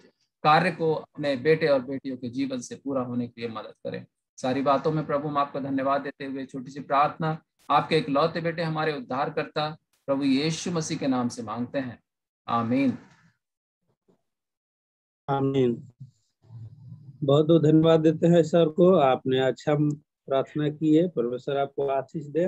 कार्य को अपने बेटे और बेटियों के जीवन से पूरा होने के लिए मदद करें। सारी बातों में प्रभु हम आपको धन्यवाद देते हुए छोटी सी प्रार्थना आपके एक लौते बेटे हमारे उद्धारकर्ता प्रभु यीशु मसीह के नाम से मांगते हैं, आमीन। आमीन। बहुत बहुत धन्यवाद देते हैं सर को, आपने अच्छा प्रार्थना की है। परमेश्वर आपको आशीष दे।